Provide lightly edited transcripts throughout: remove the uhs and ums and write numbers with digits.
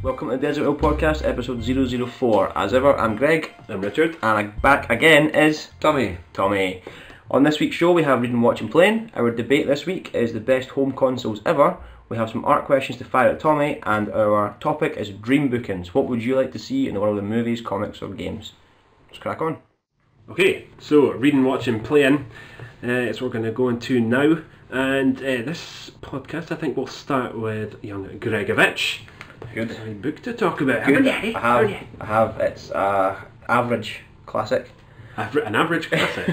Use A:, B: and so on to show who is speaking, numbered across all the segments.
A: Welcome to the Desert Oil Podcast, episode 004. As ever, I'm Greg.
B: I'm Richard.
A: And back again is...
B: Tommy.
A: On this week's show, we have Reading, Watching, Playing. Our debate this week is the best home consoles ever. We have some art questions to fire at Tommy, and our topic is dream bookings. What would you like to see in the world of movies, comics, or games? Let's crack on.
B: Okay, so Reading, Watching, Playing. It's what we're going to go into now. And this podcast, I think, will start with young Gregovich.
A: Good.
B: A book to talk about.
A: Good. I have. It's average classic.
B: An average classic.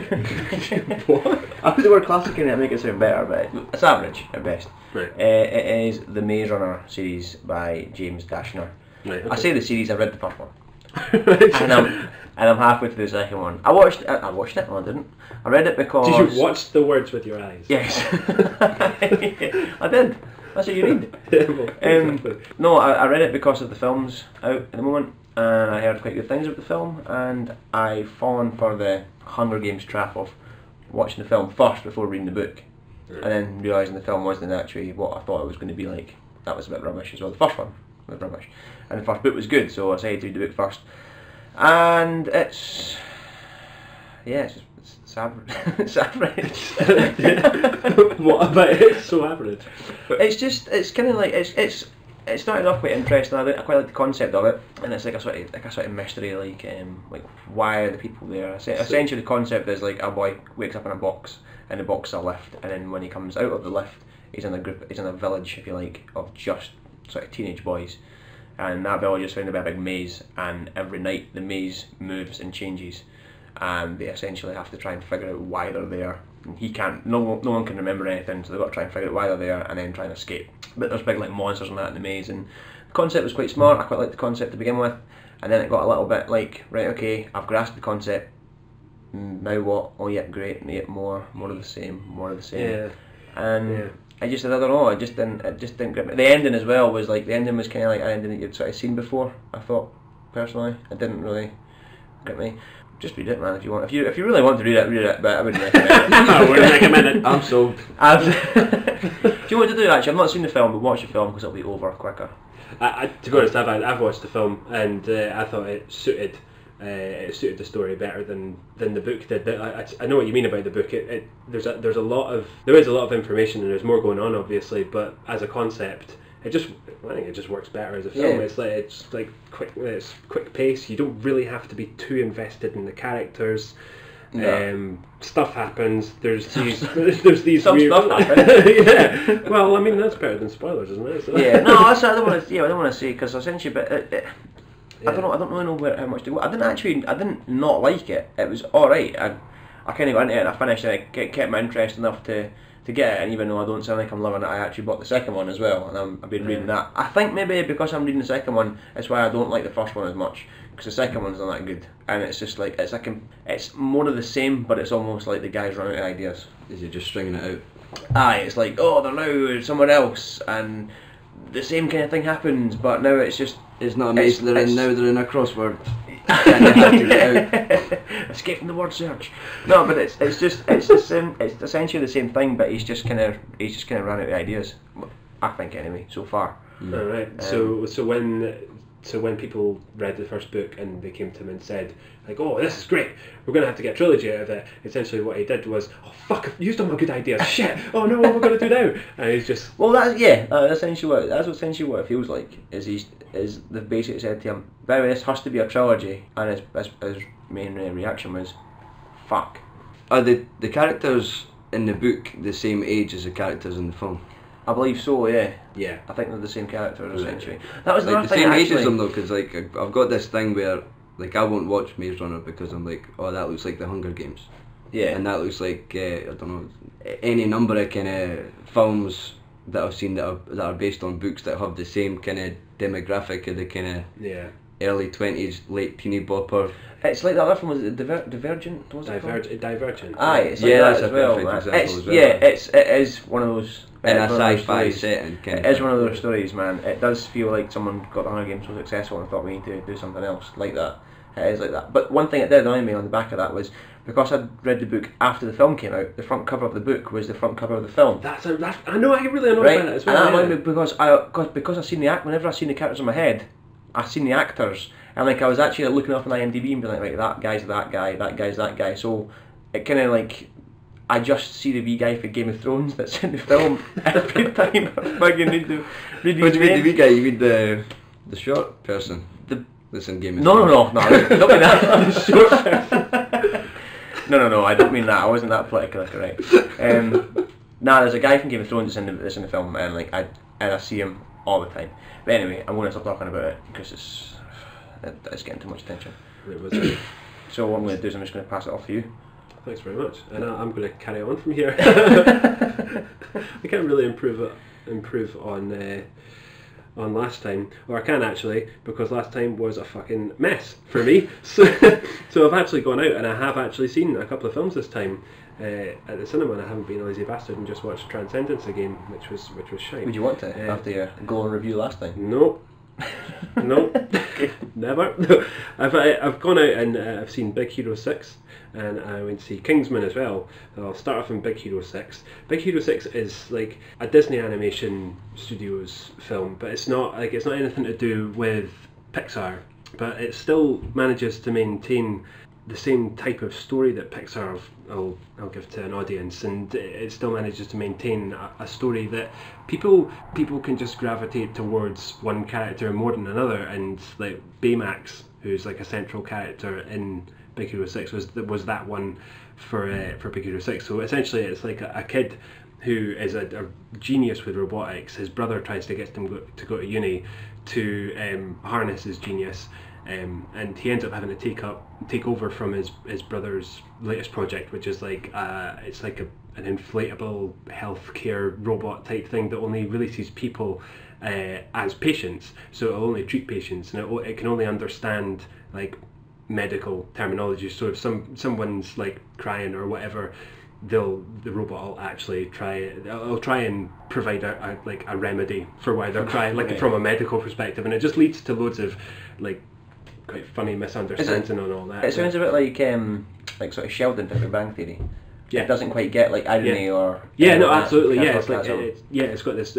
A: What? I put the word classic in it to make it sound better, but it's average at best.
B: Right.
A: It is the Maze Runner series by James Dashner.
B: Right. Okay.
A: I say the series. I read the first one, and I'm halfway through the second one. I watched it. No, I didn't. I read it because.
B: Did you watch the words with your eyes?
A: Yes, I did. That's what you read.
B: Exactly.
A: No, I read it because of the films out at the moment, and I heard quite good things about the film, and I've fallen for the Hunger Games trap of watching the film first before reading the book, and then realising the film wasn't actually what I thought it was going to be like. That was a bit rubbish as well. The first one was rubbish, and the first book was good, so I decided to read the book first, and it's average. It's average.
B: What about it? It's so average.
A: It's kind of like it started off quite interesting. I quite like the concept of it, and it's like a sort of mystery, like why are the people there? Essentially, the concept is like a boy wakes up in a box, and the box is a lift, and then when he comes out of the lift, he's in a village, if you like, of just sort of teenage boys, and that village is surrounded by a big maze, and every night the maze moves and changes. And they essentially have to try and figure out why they're there. And he can't. No one can remember anything, so they've got to try and figure out why they're there and then try and escape. But there's big like monsters and that in the maze, and the concept was quite smart. I quite liked the concept to begin with, and then it got a little bit like, right, okay, I've grasped the concept. Now what? Oh yeah, great. Yet more of the same.
B: Yeah.
A: And I don't know. It just didn't grip me. The ending as well was like, the ending was kind of like an ending that you'd sort of seen before. I thought personally, it didn't really grip me. Just read it, man, if you want. If you really want to read it, but I wouldn't recommend it.
B: I wouldn't recommend it.
A: I'm sold. Do you want to do that, actually? I've not seen the film, but watch the film because it'll be over quicker.
B: To be honest, I've watched the film, and I thought it suited the story better than the book did. I know what you mean about the book. There is a lot of information, and there's more going on, obviously, but as a concept, I think it just works better as a film. Yeah. It's quick pace. You don't really have to be too invested in the characters. No. Stuff happens. There's these
A: some
B: weird
A: stuff happens.
B: Yeah. Well, I mean, that's better than spoilers, isn't it? So.
A: Yeah. No, I don't want to say, because essentially, but I don't really know how much to go. I didn't not like it. It was all right. I kind of got into it and I finished it. It kept my interest enough to get it, and even though I don't sound like I'm loving it, I actually bought the second one as well, and I've been reading that. I think maybe because I'm reading the second one, it's why I don't like the first one as much, because the second one's not that good, and it's just like it's more of the same, but it's almost like the guy's running out of ideas.
C: Is he just stringing it out?
A: Aye, it's like, oh, they're now somewhere else, and the same kind of thing happens, but now it's just...
C: It's not amazing, now they're in a crossword. And you have to get out.
A: Escape from the word search. No, but it's the same. It's essentially the same thing, but he's just kind of ran out of ideas. I think anyway, so far.
B: All right. So when people read the first book and they came to him and said, like, oh, this is great, we're going to have to get a trilogy out of it, essentially what he did was, oh fuck, I've used all my good ideas, shit, oh no, what am I going to do now? And he's just...
A: Well, that's essentially what it feels like, is they've basically said to him, by the way, this has to be a trilogy, and his main reaction was, fuck.
C: Are the characters in the book the same age as the characters in the film?
A: I believe so, yeah.
B: Yeah.
A: I think they're the same characters, essentially. That was
C: like the same age as them, though, because like I've got this thing where like I won't watch Maze Runner because I'm like, oh, that looks like the Hunger Games.
A: Yeah.
C: And that looks like I don't know, any number of kind of films that I've seen that are based on books that have the same kind of demographic of the kind of early 20s, late teeny bopper.
A: It's like the other film, was it Divergent?
B: Divergent.
A: Aye, it's like that as well. It is one of those...
C: In a sci-fi setting.
A: It is one of those stories, man. It does feel like someone got the Hunger Games so successful and thought we need to do something else like that. It is like that. But one thing that did annoy me on the back of that was, because I'd read the book after the film came out, the front cover of the book was the front cover of the film.
B: I know, I really annoyed by that as well.
A: And that annoyed me because I seen whenever I seen the characters in my head, I seen the actors, and like I was actually like, looking up on IMDb and being like, right, that guy's that guy, that guy's that guy. So it kind of like, I just see the wee guy for Game of Thrones that's in the film every time I fucking need to read his
C: What do you mean the
A: name.
C: wee guy? You mean the short person that's in Game of
A: No,
C: Thrones?
A: no, don't mean that. The short person. No, I don't mean that. I wasn't that politically correct. Nah, there's a guy from Game of Thrones that's in the film, and like I see him all the time. But anyway, I'm going to stop talking about it because it's getting too much attention.
B: It was.
A: So what I'm going to do is I'm just going to pass it off to you.
B: Thanks very much, and I'm going to carry on from here. I can't really improve on last time, or I can actually, because last time was a fucking mess for me. So I've actually gone out and I have actually seen a couple of films this time at the cinema, and I haven't been a lazy bastard and just watched Transcendence again, which was shite.
A: Would you want to after your glowing review last time?
B: No. No, never. I've gone out and I've seen Big Hero 6, and I went to see Kingsman as well. So I'll start off in Big Hero 6. Big Hero 6 is like a Disney Animation Studios film, but it's not anything to do with Pixar, but it still manages to maintain the same type of story that Pixar will give to an audience, and it still manages to maintain a story that people can just gravitate towards one character more than another. And like Baymax, who's like a central character in Big Hero 6, was that one for Big Hero 6. So essentially it's like a kid who is a genius with robotics. His brother tries to get him to go to uni to harness his genius. And he ends up having to take over from his brother's latest project, which is like it's like an inflatable healthcare robot type thing that only really sees people as patients. So it'll only treat patients, and it can only understand like medical terminology. So if someone's like crying or whatever, the robot will actually try and provide a remedy for why they're crying, like from a medical perspective, and it just leads to loads of like quite funny misunderstanding and all that.
A: It sounds a bit like sort of Sheldon from Big Bang Theory.
B: Yeah.
A: It doesn't quite get like irony or...
B: Yeah, no, absolutely, yeah. It's
A: like
B: like it's got this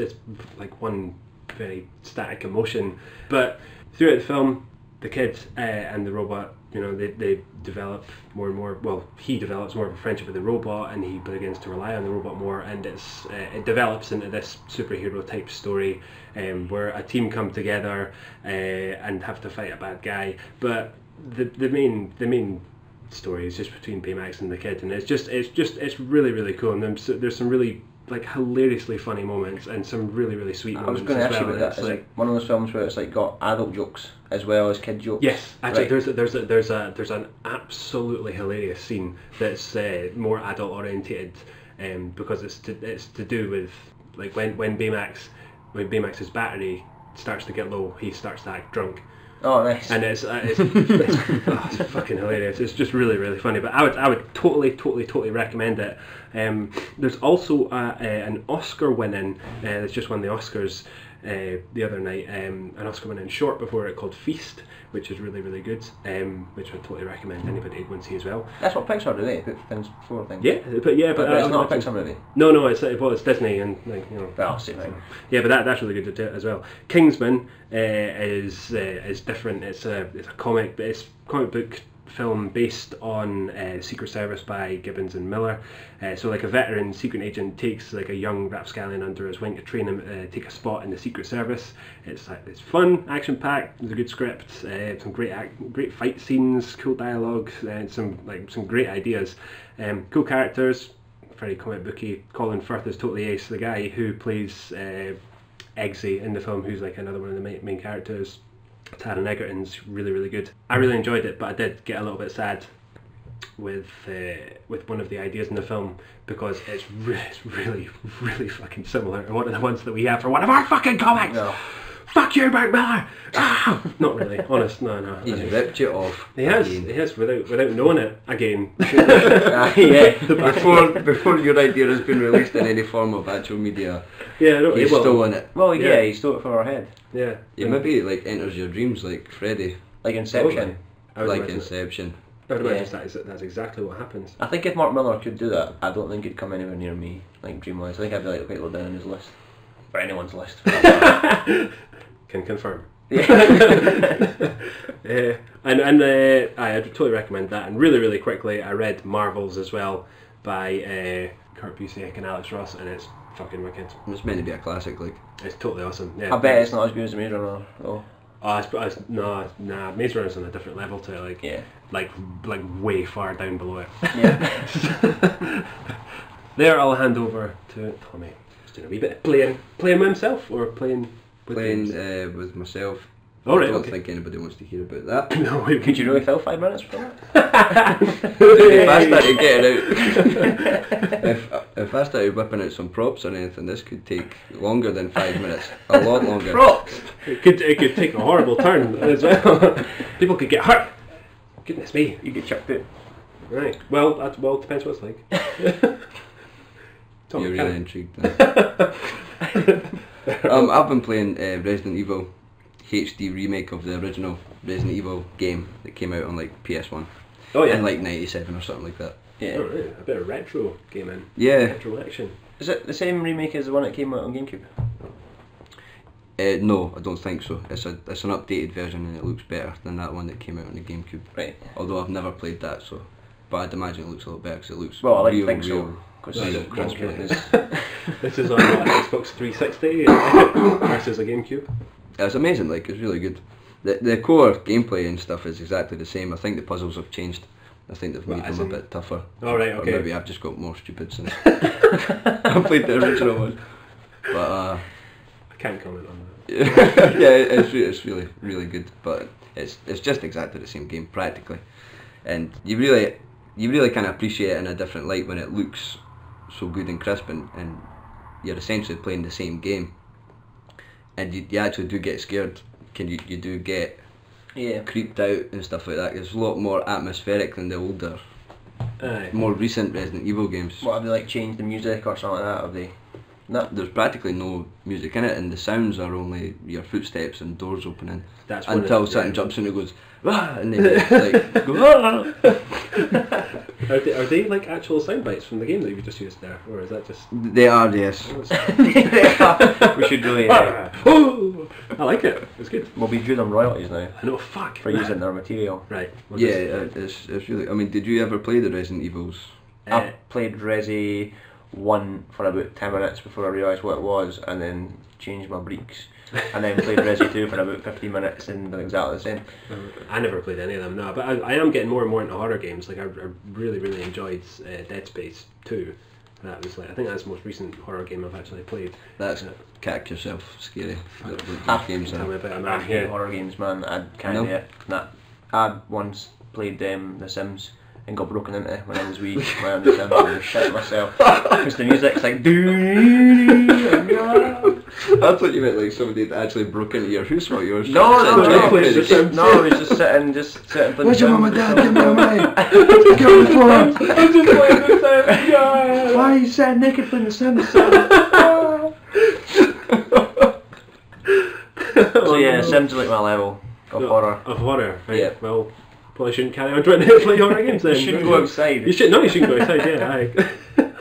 B: like one very static emotion. But throughout the film, the kid and the robot, you know, they develop more and more. Well, he develops more of a friendship with the robot, and he begins to rely on the robot more, and it develops into this superhero type story where a team come together and have to fight a bad guy. But the main story is just between Baymax and the kid, and it's really, really cool. And there's some really like hilariously funny moments and some really, really sweet moments.
A: I was going to ask you about that.
B: It's
A: like one of those films where it's like got adult jokes as well as kid jokes.
B: Yes, actually,
A: right.
B: there's an absolutely hilarious scene that's more adult orientated, because it's to do with like when Baymax's battery starts to get low, he starts to act drunk.
A: Oh, nice.
B: And it's fucking hilarious. It's just really, really funny. But I would totally recommend it. There's also an Oscar winning that's just won the Oscars the other night. An Oscar winning short before it called Feast, which is really, really good. Which I would totally recommend anybody to go and see as well.
A: That's what Pixar do, they put things before things.
B: Yeah, but
A: it's not a Pixar movie.
B: No, it's Disney, and like, you know.
A: Well, same thing.
B: Yeah, but that's really good as well. Kingsman is different. It's a comic book film based on Secret Service by Gibbons and Miller. So like a veteran secret agent takes like a young rapscallion under his wing to train him take a spot in the Secret Service. It's fun, action packed. There's a good script, some great fight scenes, cool dialogue, and some great ideas. Cool characters, very comic booky. Colin Firth is totally ace, the guy who plays Eggsy in the film, who's like another one of the main characters. Taron Egerton's really, really good. I really enjoyed it, but I did get a little bit sad with one of the ideas in the film, because it's really, really fucking similar to one of the ones that we have for one of our fucking comics. No. Fuck you, Mark Miller! Ah! Not really, honest, no.
C: He's ripped you off.
B: He has, without knowing it again.
C: Yeah, before your idea has been released in any form of actual media, he's stolen it.
A: Well, yeah, he stole it from our head.
B: Yeah.
C: Maybe like enters your dreams like Freddy.
A: Like Inception.
C: Inception.
B: I would imagine that's exactly what happens.
A: I think if Mark Miller could do that, I don't think he'd come anywhere near me, like dream-wise. I think I'd be like quite low down on his list. Or anyone's list.
B: Can confirm. Yeah. And I would totally recommend that. And really, really quickly, I read Marvels as well by Kurt Busiek and Alex Ross, and it's fucking wicked.
C: It's meant to be a classic, like.
B: It's totally awesome. Yeah.
A: I bet it's not as good as Maze Runner, though.
B: No, Maze Runner's on a different level to it, like,
A: Yeah.
B: like way far down below it.
A: Yeah.
B: There, I'll hand over to Tommy. He's doing a wee bit of playing with himself or playing with games?
C: With myself.
B: All right,
C: I don't
B: okay.
C: think anybody wants to hear about that.
B: No,
A: Could you really fill 5 minutes for that?
C: If I started getting out, if I started whipping out some props or anything, this could take longer than 5 minutes. A lot longer.
A: Props!
B: It could take a horrible turn as well. People could get hurt. Goodness me.
A: You get chucked out.
B: Right. Well, depends what it's like. Tommy,
C: You're
B: can
C: really
B: I-
C: intrigued then. I've been playing Resident Evil HD remake of the original Resident Evil game that came out on like PS1
B: Oh yeah.
C: in like 97 or something like that.
A: Yeah.
B: Oh, right. A bit of retro gaming.
C: Yeah.
B: Retro action.
A: Is it the same remake as the one that came out on GameCube?
C: No, I don't think so. It's an updated version and it looks better than that one that came out on the GameCube.
A: Right.
C: Although I've never played that, so. But I'd imagine it looks a lot better because it looks
A: Well, I like to
C: real,
A: think
C: real.
A: so. Because
C: Right,
A: GameCube is...
B: This is on Xbox 360 versus a GameCube.
C: It's amazing, like, it's really good. The core gameplay and stuff is exactly the same. I think the puzzles have changed. I think they've made
B: as
C: them a
B: in-
C: bit tougher.
B: Oh, right,
C: Or
B: okay.
C: maybe I've just got more stupid since I played the original one. But
B: I can't comment on that.
C: yeah, it's really, really good. But it's just exactly the same game practically, and you really kind of appreciate it in a different light when it looks so good and crisp, and you're essentially playing the same game, and you actually do get scared. You do get creeped out and stuff like that. It's a lot more atmospheric than the older, more recent Resident Evil games.
A: What, have they like changed the music or something like that? Have they? No.
C: There's practically no music in it, and the sounds are only your footsteps and doors opening.
B: That's one
C: until
B: of the-
C: something jumps in and goes, "Wah!" and then you like go, "Ah!"
B: Are they like actual sound bites from the game that you just used there, or is that just?
C: They are, yes.
A: We should really...
B: Oh, I like it. It's good.
A: we'll be due them royalties now
B: I know. Fuck.
A: for using their material.
B: Right. Well,
C: Yeah, it's really. I mean, did you ever play the Resident Evils?
A: I played Resi 1 for about 10 minutes before I realised what it was, and then changed my breeks. And then played Resi 2 for about 15 minutes and they're exactly the same.
B: I never played any of them, no, but I am getting more and more into horror games. Like I really, really enjoyed Dead Space 2. That was like, I think that's the most recent horror game I've actually played.
C: That's Cack Yourself scary.
A: Ah,
C: Games
B: Tell me
C: are.
B: about it,
A: I
B: man.
A: hate horror games, man. I can't
C: No.
A: do it. Nah. I once played The Sims and got broken into when I was wee. When I was The Sims, I was shitting myself. Because the music's like
C: I thought you meant like somebody that actually broke into your house while you were
A: No,
B: it's
A: it's
B: just-
A: no, I was just sitting playing
C: Where's
A: The
C: your mum and
A: Sims.
C: dad? Give me a money. Go for it.
B: I'm just playing the Sims, yeah.
A: Why are you sitting naked playing The Sims? So yeah, Sims is like my level of horror.
B: Of horror, right?
A: Yeah.
B: Well, probably shouldn't carry on trying to play horror games then.
A: You shouldn't go outside.
B: You shouldn't go outside, yeah. Aye.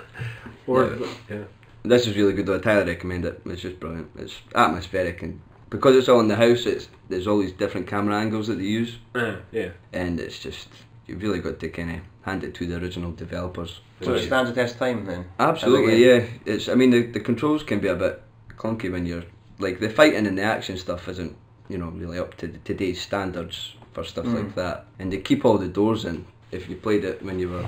B: Or, yeah.
C: This is really good though. I highly recommend it. It's just brilliant. It's atmospheric, and because it's all in the house, there's all these different camera angles that they use,
B: Yeah.
C: and it's just you've really got to kind of hand it to the original developers.
A: So it stands the test of time then?
C: Absolutely, yeah. It's. I mean, the controls can be a bit clunky when you're like the fighting and the action stuff isn't really up to today's standards for stuff like that, and they keep all the doors in. If you played it when you were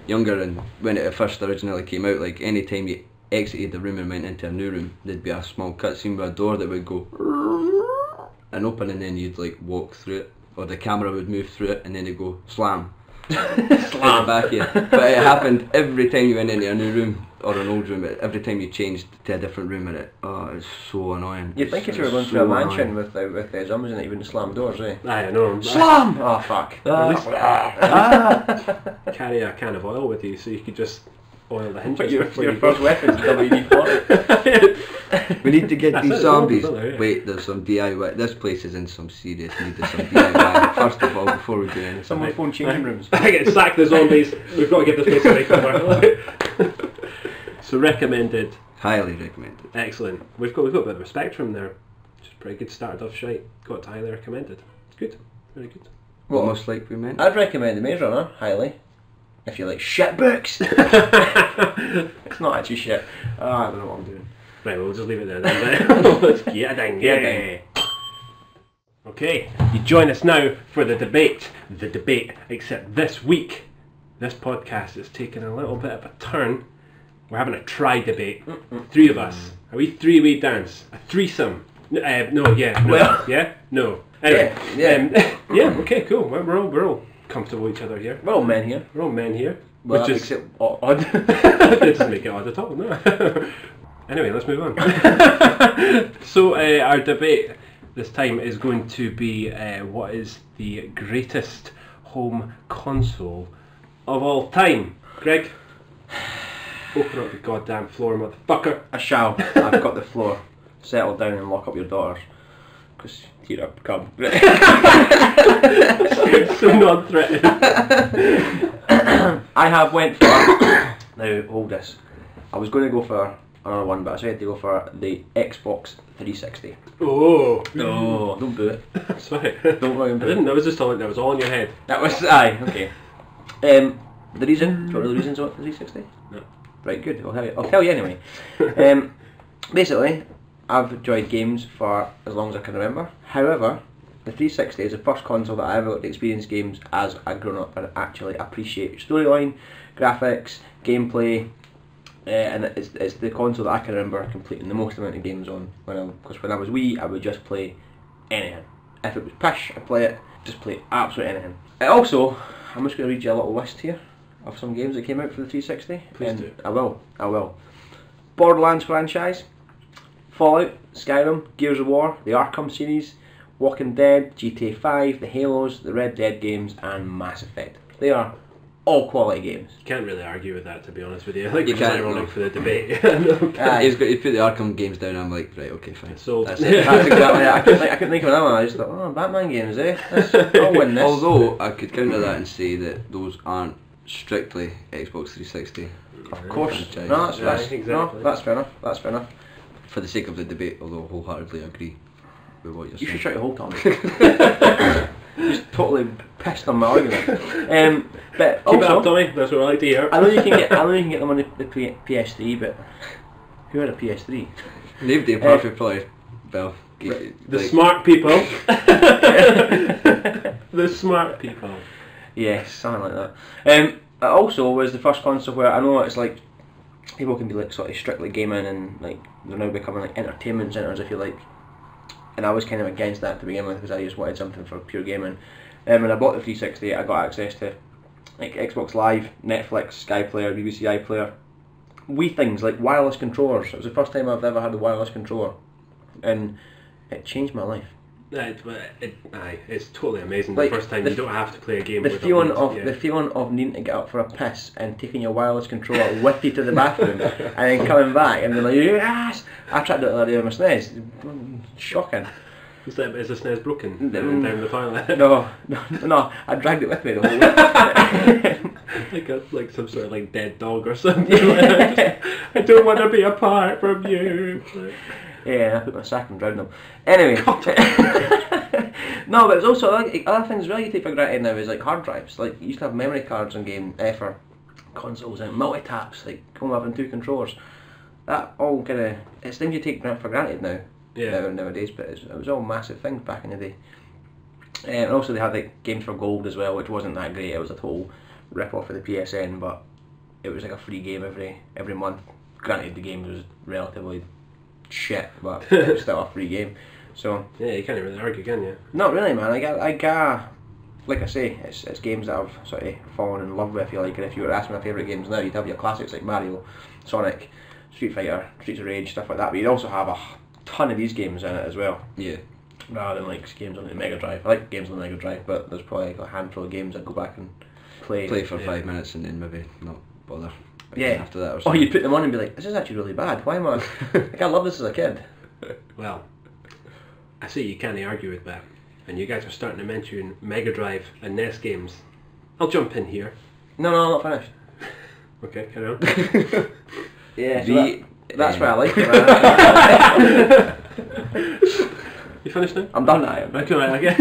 C: younger and when it first originally came out, like any time you exited the room and went into a new room, there'd be a small cutscene with a door that would go and open, and then you'd like walk through it, or the camera would move through it, and then it'd go slam. Slam back of you. But it happened every time you went into a new room or an old room. Every time you changed to a different room, it's so annoying.
A: You'd think if you were going through a mansion with zombies in it, you wouldn't slam doors, eh?
B: Aye, I know.
A: Slam! Oh fuck.
B: At least carry a can of oil with you so you could just oil the hinges.
A: But your
B: before you
A: first
B: go.
A: weapon's WD-40.
C: We need to get
B: That's
C: these
B: it,
C: zombies.
B: isn't it? Yeah.
C: Wait, there's some DIY. This place is in some serious need of some DIY. First of all, before we do anything.
A: Someone phone changing rooms.
B: I get sacked the zombies. We've got to give this place a makeover. So recommended.
C: Highly recommended.
B: Excellent. We've got a bit of a spectrum there. Just pretty good, started off shite, got to highly recommended. It's good, very good.
C: What most like we meant?
A: I'd recommend the Maze Runner highly. If you like shit books. It's not actually shit. I don't know what I'm doing.
B: Right, we'll just leave it there then. Let's get a ding.
A: Yeah.
B: Okay, you join us now for the debate. The debate, except this week, this podcast is taking a little bit of a turn. We're having a tri-debate. 3 of us. Are we three-way dance? A threesome? No, yeah, no.
A: Well,
B: yeah? No. Anyway,
A: yeah.
B: Okay, cool. We're all comfortable with each other here.
A: We're all men here.
B: We're all men here.
A: Well,
B: which is
A: makes it odd.
B: It doesn't make it odd at all, no. Anyway, let's move on. So our debate this time is going to be what is the greatest home console of all time. Greg, open up the goddamn floor, motherfucker.
A: I shall. I've got the floor. Settle down and lock up your daughters. Because here I come.
B: So non-threatening.
A: I have went for... Now, hold this. I was going to go for another one, but I decided to go for the Xbox 360.
B: Oh.
A: No, don't do it.
B: Sorry.
A: Don't worry
B: I
A: about
B: didn't,
A: it.
B: that was just all, that was all in your head.
A: That was... Aye, okay. The reason... Do you want to know the reasons about the 360?
B: No.
A: Right, good. I'll tell you anyway. Basically, I've enjoyed games for as long as I can remember. However, the 360 is the first console that I ever got to experience games as a grown-up and actually appreciate storyline, graphics, gameplay, and it's the console that I can remember completing the most amount of games on. Because when I was wee, I would just play anything. If it was pish, I'd play it. Just play absolutely anything. Also, I'm just going to read you a little list here of some games that came out for the 360.
B: Please do.
A: I will. Borderlands franchise, Fallout, Skyrim, Gears of War, the Arkham series, Walking Dead, GTA 5, the Halos, the Red Dead games, and Mass Effect. They are all quality games.
B: You can't really argue with that, to be honest with you. Like,
C: You
B: it's
C: can't,
B: ironic
C: no.
B: for the debate.
C: He's got to put the Arkham games down. I'm like, right, okay, fine.
B: Sold.
C: That's it.
A: That's exactly it. I couldn't think of another one. I just thought, oh, Batman games, eh? I'll win this.
C: Although I could counter that and say that those aren't strictly Xbox 360.
A: Of course.
C: franchise.
A: No,
B: Exactly.
A: no, that's fair enough. That's fair enough.
C: For the sake of the debate, although wholeheartedly agree with what you're
A: You should
C: saying.
A: try to hold Tommy. Just totally pissed on my argument. But
B: Keep it up,
A: also,
B: Tommy. That's what I like to hear.
A: I know you can get them on the PS3, but who had a PS3?
C: Nobody apart from probably, well,
B: The smart people. The smart people.
A: Yes, something like that. It also was the first console where I know it's like people can be like sort of strictly gaming and like they're now becoming like entertainment centres, if you like. And I was kind of against that to begin with because I just wanted something for pure gaming. When I bought the 360, I got access to like Xbox Live, Netflix, Sky Player, BBC iPlayer, wee things like wireless controllers. It was the first time I've ever had a wireless controller, and it changed my life.
B: It's totally amazing.
A: Like,
B: the first time you don't have to play a game
A: The
B: with
A: feeling
B: a lead,
A: of the feeling of needing to get up for a piss and taking your wireless controller with you to the bathroom and then coming back and being like, yes! I tried to do it the other day with my SNES. Shocking.
B: Is the SNES broken down the toilet?
A: No, I dragged it with me the whole way.
B: like some sort of like dead dog or something. I don't want to be apart from you.
A: Yeah, I put my sack and drowned them. Anyway. No, but it's also like other things really you take for granted now is like hard drives. Like you used to have memory cards on game for consoles and multi-taps, like come having 2 controllers. That all kind of it's things you take for granted now. Nowadays, but it was all massive things back in the day. And also they had like games for gold as well, which wasn't that great. It was a total rip off of the PSN, but it was like a free game every month. Granted, the game was relatively shit, but it was still a free game. So
B: yeah, you can't really argue, can you?
A: not really, man. I got like I say, it's games that I've sort of fallen in love with, if you like. And if you were to ask me my favourite games now, you'd have your classics like Mario, Sonic, Street Fighter, Streets of Rage, stuff like that. But you'd also have a ton of these games in it as well.
C: Yeah.
A: Rather than like games on the Mega Drive. I like games on the Mega Drive, but there's probably like a handful of games I'd go back and play
C: for 5 minutes and then maybe not bother.
A: Yeah.
C: After that or
A: Or
C: something.
A: you'd put them on and be like, this is actually really bad. Why am I? Like, I love this as a kid.
B: Well, I see you can't argue with that. And you guys are starting to mention Mega Drive and NES games. I'll jump in here.
A: No, I'm not finished.
B: Okay, carry on.
A: Yeah, so that's why I like it.
B: You finished now?
A: I'm done now.
B: Right, cool, right, okay.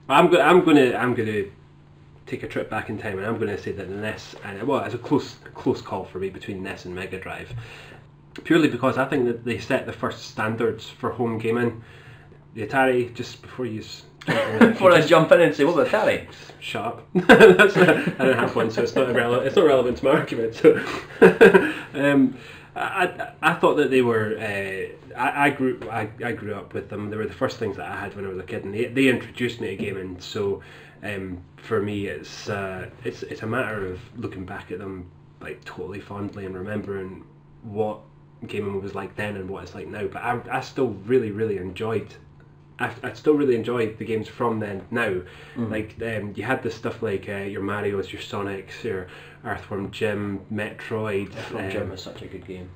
B: I'm gonna take a trip back in time, and I'm going to say that the NES, and well, it's a close call for me between NES and Mega Drive, purely because I think that they set the first standards for home gaming. The Atari, just before you
A: before I jump in and say, what about Atari?
B: Shut up. I don't have one, so it's not irrelevant. It's not relevant to my argument. So, I thought that they were. I grew up with them. They were the first things that I had when I was a kid, and they introduced me to gaming. So, for me, it's a matter of looking back at them like totally fondly and remembering what gaming was like then and what it's like now. But I still really enjoyed. I still really enjoyed the games from then now. Like you had this stuff like your Marios, your Sonics, your Earthworm Jim, Metroid.
A: Earthworm Jim is such a good game.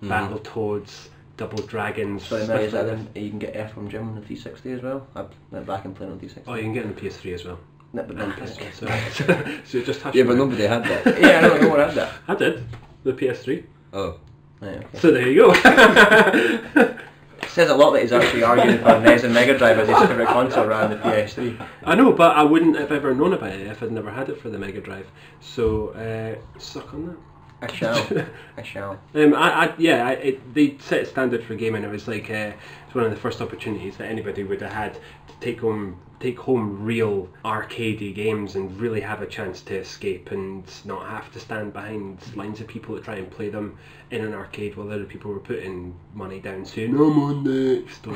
B: Battletoads, Double Dragons.
A: So you can get Earthworm Jim on the 360 as well. I went back and played on 360.
B: Oh, you can get it on the PS3 as well.
A: No, but then PS3.
B: So just
C: yeah, but nobody had that.
A: Yeah, I know, no one had that.
B: I did. The PS3.
C: Oh.
A: Yeah, okay.
B: So there you go.
A: It says a lot that he's actually arguing for NES and Mega Drive as his favourite console rather than the PS3.
B: I know, but I wouldn't have ever known about it if I'd never had it for the Mega Drive. So, suck on that.
A: I shall.
B: They set a standard for gaming. It was like it's one of the first opportunities that anybody would have had to take home real arcadey games and really have a chance to escape and not have to stand behind lines of people that try and play them in an arcade while other people were putting money down saying I'm on next or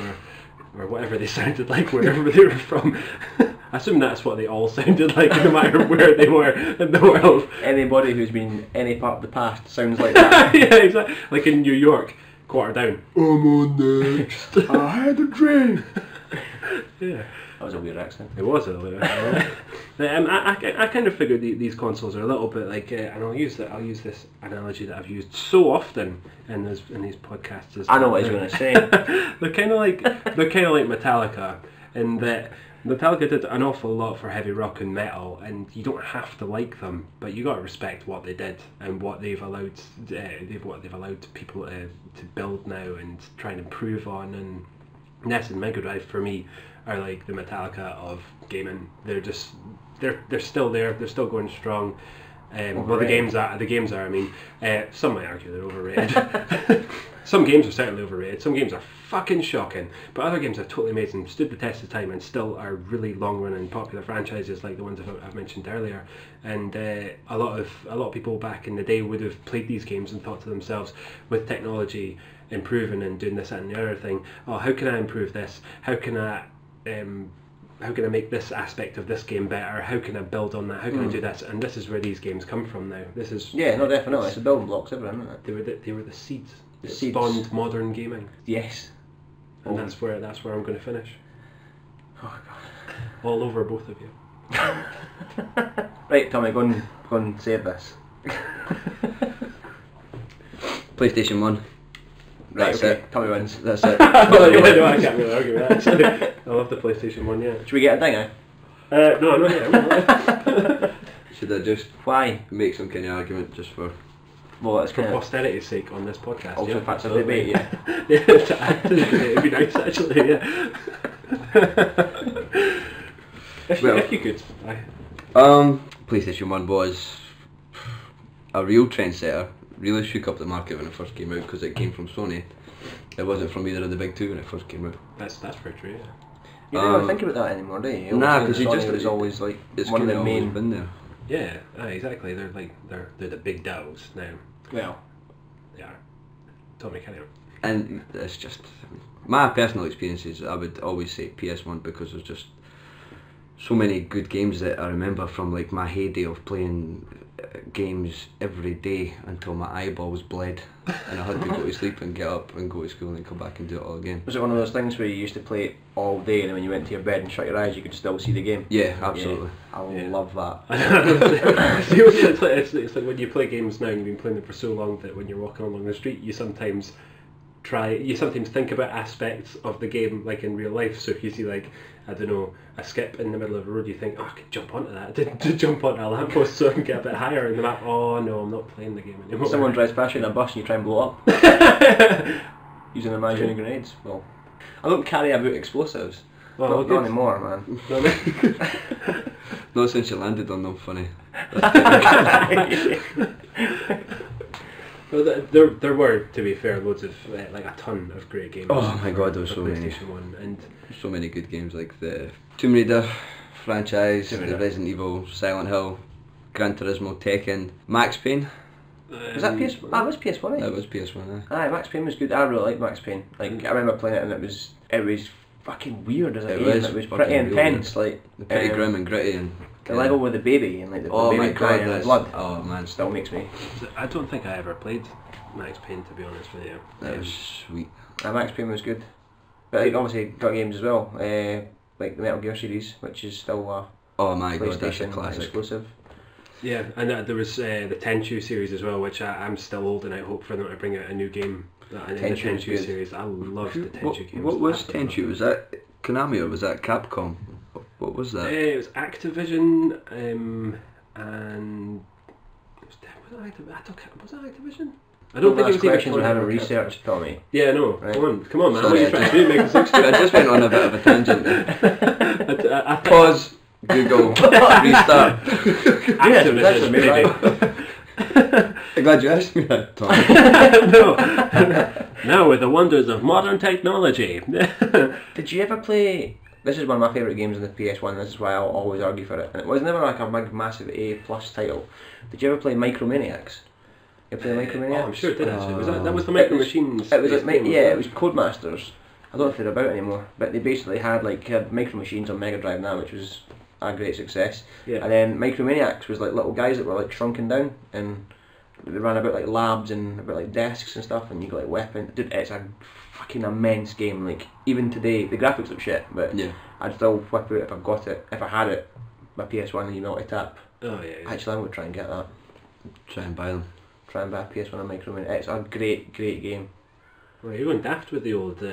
B: whatever they sounded like wherever they were from. I assume that's what they all sounded like no matter where they were in the world.
A: Anybody who's been any part of the past sounds like that.
B: Yeah, exactly. Like in New York, quarter down. I'm on next. I had a drink. Yeah.
A: That was a weird accent.
B: It was a little bit. I kind of figured these consoles are a little bit like, and I'll use this analogy that I've used so often in these podcasts.
A: I know what he's going to say.
B: They're kind of like Metallica, in that Metallica did an awful lot for heavy rock and metal, and you don't have to like them, but you got to respect what they did and what they've allowed people to build now and try and improve on. And NES and Mega Drive for me are like the Metallica of gaming. They're still there. They're still going strong. Well, the games are. I mean, some might argue they're overrated. Some games are certainly overrated. Some games are fucking shocking, but other games are totally amazing, stood the test of time, and still are really long-running popular franchises like the ones I've mentioned earlier. And a lot of people back in the day would have played these games and thought to themselves, with technology improving and doing this that, and the other thing, oh, how can I improve this? How can I make this aspect of this game better? How can I build on that? How can I do this? And this is where these games come from now. This is
A: definitely. It's the building blocks, everything, isn't it?
B: They were the seeds.
A: The
B: that
A: seeds.
B: Spawned modern gaming.
A: Yes.
B: And that's where I'm going to finish.
A: Oh God.
B: All over both of you.
A: Right, Tommy, go and save this.
C: PlayStation 1.
A: Right,
C: That's
A: okay.
C: it.
A: Tommy wins.
C: That's it.
B: No, I can't really argue with that. Actually. I love the PlayStation 1. Yeah.
A: Should we get a dinger?
B: No, not yet.
C: Should I just
A: Why?
C: make some kind of argument just for...
A: Well, it's
B: For
A: kind of
B: posterity's sake on this podcast.
A: also
B: yeah,
A: parts of
B: absolutely.
A: debate, yeah.
B: Yeah, to add to the debate, it'd be nice actually. Yeah. If you could.
C: PlayStation 1 was a real trendsetter. Really shook up the market when it first came out because it came from Sony. It wasn't from either of the big two when it first came out.
B: That's very true. Yeah.
A: You don't even think about that anymore, do you?
C: Nah,
A: because
C: because
A: was always like
C: it's
A: one of the
C: always
A: main.
C: been there.
B: Yeah, exactly. They're the big dogs now.
A: Well,
B: They are. Tommy, carry on.
C: And it's just my personal experiences. I would always say PS1 because there's just so many good games that I remember from like my heyday of playing games every day until my eyeballs bled and I had to go to sleep and get up and go to school and come back and do it all again.
A: was it one of those things where you used to play it all day and then when you went to your bed and shut your eyes you could still see the game?
C: Yeah, absolutely.
A: Yeah, I love that.
B: It's like when you play games now and you've been playing them for so long that when you're walking along the street you sometimes think about aspects of the game like in real life. So if you see like, I don't know, a skip in the middle of a road, you think, oh, I could jump onto that. I didn't jump onto a lamppost so I can get a bit higher in the map. Oh no, I'm not playing the game anymore.
A: Someone drives past you in a bus and you try and blow up using imaginary grenades. Well, I don't carry about explosives.
B: Well,
A: Not anymore, man.
C: Not since you landed on them, funny.
B: Well, there were, to be fair, loads of like a ton of great games.
C: Oh my god, there was
B: for
C: so many.
B: PlayStation 1, and
C: So many good games like the Tomb Raider franchise,
A: Tomb
C: the
A: Raider.
C: Resident Evil, Silent Hill, Gran Turismo, Tekken, Max Payne.
A: Was that PS? That was PS1.
C: That was PS1.
A: Aye, Max Payne was good. I really liked Max Payne. Like I remember playing it and it was fucking weird as a
C: It
A: game.
C: was
A: It was
C: fucking
A: pretty
C: real
A: intense. Like
C: Pretty grim and gritty and.
A: the level with the baby and like the
C: Oh
A: baby
C: my god,
A: crying and the
C: that's,
A: blood.
C: oh man,
A: Still makes me.
B: I don't think I ever played Max Payne, to be honest with you.
C: that was sweet.
A: Max Payne was good, but like obviously got games as well. Like the Metal Gear series, which is still
C: Oh my god, that's a
A: PlayStation
C: classic.
A: exclusive.
B: Yeah, and there was the Tenchu series as well, which I'm still holding out hope for them to bring out a new game. The
A: Tenchu is
B: Tenchu
A: good.
B: series, I love the Tenchu games.
C: What was
B: Absolutely
C: Tenchu? Was that Konami or was that Capcom? What was that?
B: It was Activision, and it was it Activision? I don't think it was even
A: questions we're having
B: Konami.
A: research, Tommy.
B: Yeah, no.
A: Right.
B: Come on, man.
C: Sorry,
B: What are you
C: I
B: trying to do? Make us look stupid.
C: I just went on a bit of a tangent there.
B: I think
C: Pause. Google. Restart.
B: Activision,
A: that's
B: maybe.
C: I'm glad you asked me that, Tom.
B: No. Now with the wonders of modern technology.
A: Did you ever play? This is one of my favourite games on the PS1. This is why I'll always argue for it. And it was never like a big, massive A+ title. Did you ever play Micromaniacs? You play Micromaniacs?
B: Oh, I'm sure it did actually. Was that was the Micro Machines?
A: It was like,
B: game,
A: yeah, it was Codemasters. I don't know if they're about anymore, but they basically had Micro Machines on Mega Drive now, which was a great success.
B: Yeah.
A: And then Micromaniacs was like little guys that were like shrunken down, and they ran about like labs and about like desks and stuff, and you got like weapons. Dude, it's a fucking immense game. Like even today, the graphics look shit, but
C: Yeah.
A: I'd still whip it if I got it. If I had it, my PS1 and you multi-tap.
B: Oh yeah.
A: Actually, I'm gonna try and get that.
C: Try and buy them.
A: Try and buy a PS1 and Micromaniacs. It's a great game.
B: Well, you're going daft with the old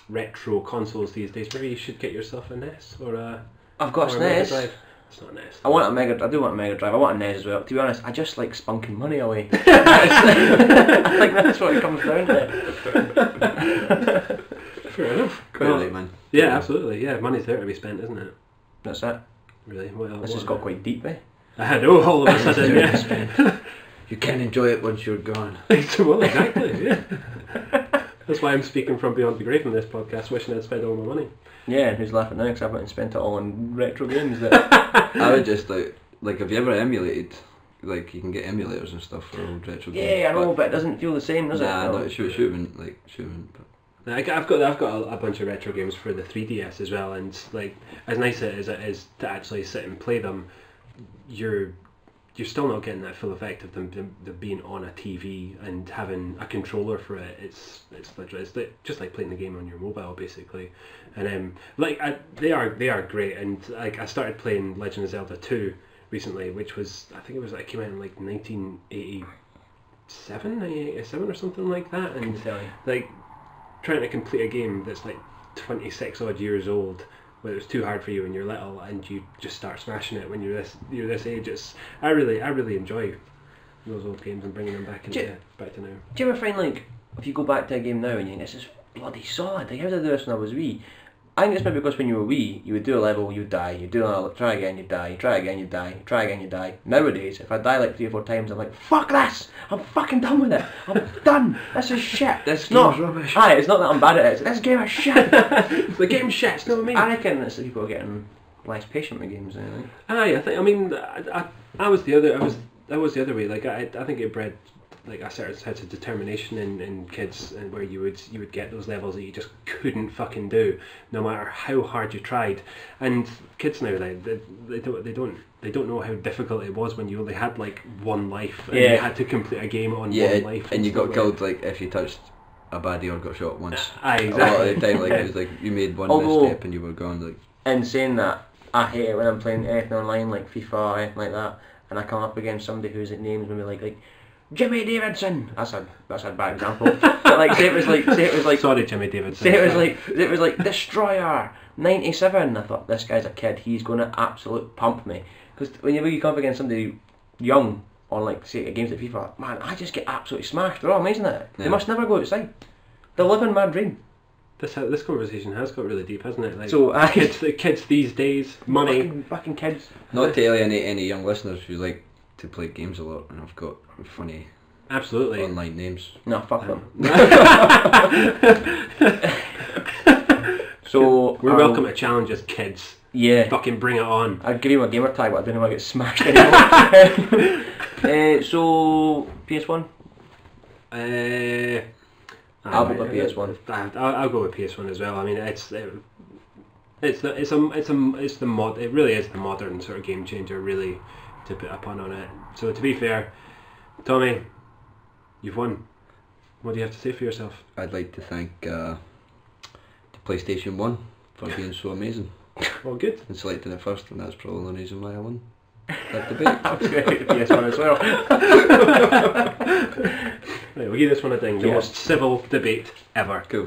B: retro consoles these days. Maybe you should get yourself a NES or a.
A: I've got
B: or
A: a
B: a Mega
A: SNES.
B: Drive. It's not a NES.
A: I do want a Mega Drive. I want a NES as well. To be honest, I just like spunking money away. I think that's what it comes down to.
B: Fair enough.
C: Quite
B: Well,
C: right, man.
B: Yeah, absolutely. Yeah, money's there to be spent, isn't it?
A: That's it.
B: Really.
A: This has got quite deep, eh?
B: I know all of a sudden. Yeah.
C: You can't enjoy it once you're gone.
B: Well, exactly. Yeah. That's why I'm speaking from beyond the grave in this podcast, wishing I'd spent all my money.
A: Yeah, and who's laughing now? Because I went and spent it all on retro games. That
C: I would just like have you ever emulated? Like you can get emulators and stuff for old retro games.
A: yeah, I know, but it doesn't feel the same, does
C: Nah,
A: it?
C: no, it shouldn't. But
B: I've got a bunch of retro games for the 3DS as well, and like as nice as it is to actually sit and play them, you're still not getting that full effect of them being on a TV and having a controller for it. It's just like playing the game on your mobile basically, and they are great. And like I started playing Legend of Zelda 2 recently, which was I think it came out in like 1987 or something like that, and like trying to complete a game that's like 26 odd years old. Whether it's too hard for you when you're little and you just start smashing it when you're this age. I really enjoy those old games and bringing them back back to now.
A: Do you ever find like if you go back to a game now and you think this is bloody solid? Like how did I do this when I was wee? I think it's maybe because when you were wee, you would do a level, you'd die, you do another, try again, you die, try again, you die, try again, you die. Nowadays, if I die like 3 or 4 times, I'm like, fuck this! I'm fucking done with it! I'm done! This is shit!
C: this
A: not
C: game's rubbish.
A: Aye, it's not that I'm bad at it, it's this game is shit!
B: The game's shit. It's not me.
A: I reckon it's that people are getting less patient with games now.
B: I mean, I was the other way. Like I think it bred like a certain sense of determination in kids, and where you would get those levels that you just couldn't fucking do, no matter how hard you tried. And kids now, they don't know how difficult it was when you only had like one life and you had to complete a game on one life.
C: And you got
B: stuff
C: killed like if you touched a baddie or got shot once.
B: Exactly.
C: A lot of the time, like it was like you made one misstep and you were gone. Like
A: In saying that, I hate it when I'm playing anything online like FIFA or anything like that, and I come up against somebody whose name's maybe like Jimmy Davidson. That's a bad example. But like say it was like
B: sorry, Jimmy Davidson.
A: Say it was like Destroyer 97. I thought this guy's a kid. He's going to absolute pump me. Because whenever you come up against somebody young on like say games like FIFA, man, I just get absolutely smashed. They're all amazing at it. They must never go outside. They're living my dream.
B: This conversation has got really deep, hasn't it? Like,
A: So,
B: kids these days, money.
A: Fucking kids.
C: Not to alienate any young listeners who like to play games a lot, and I've got funny
B: Absolutely.
C: online names.
A: No, fuck them. So
B: we're welcome to challenges, kids.
A: Yeah.
B: Fucking bring it on.
A: I'd give you my gamer tag, but I don't know if I get smashed anymore. So PS1. I'll go with PS1.
B: I'll go with PS1 as well. I mean, it really is the modern sort of game changer, really, to put a pun on it. So to be fair, Tommy, you've won. What do you have to say for yourself?
C: I'd like to thank the PlayStation 1 for being so amazing.
B: Well, good.
C: And selecting it first, and that's probably the reason why I won that debate.
A: I was going to get the PS1 as well.
B: Right, we'll give this one a ding. The most civil debate ever.
C: Cool.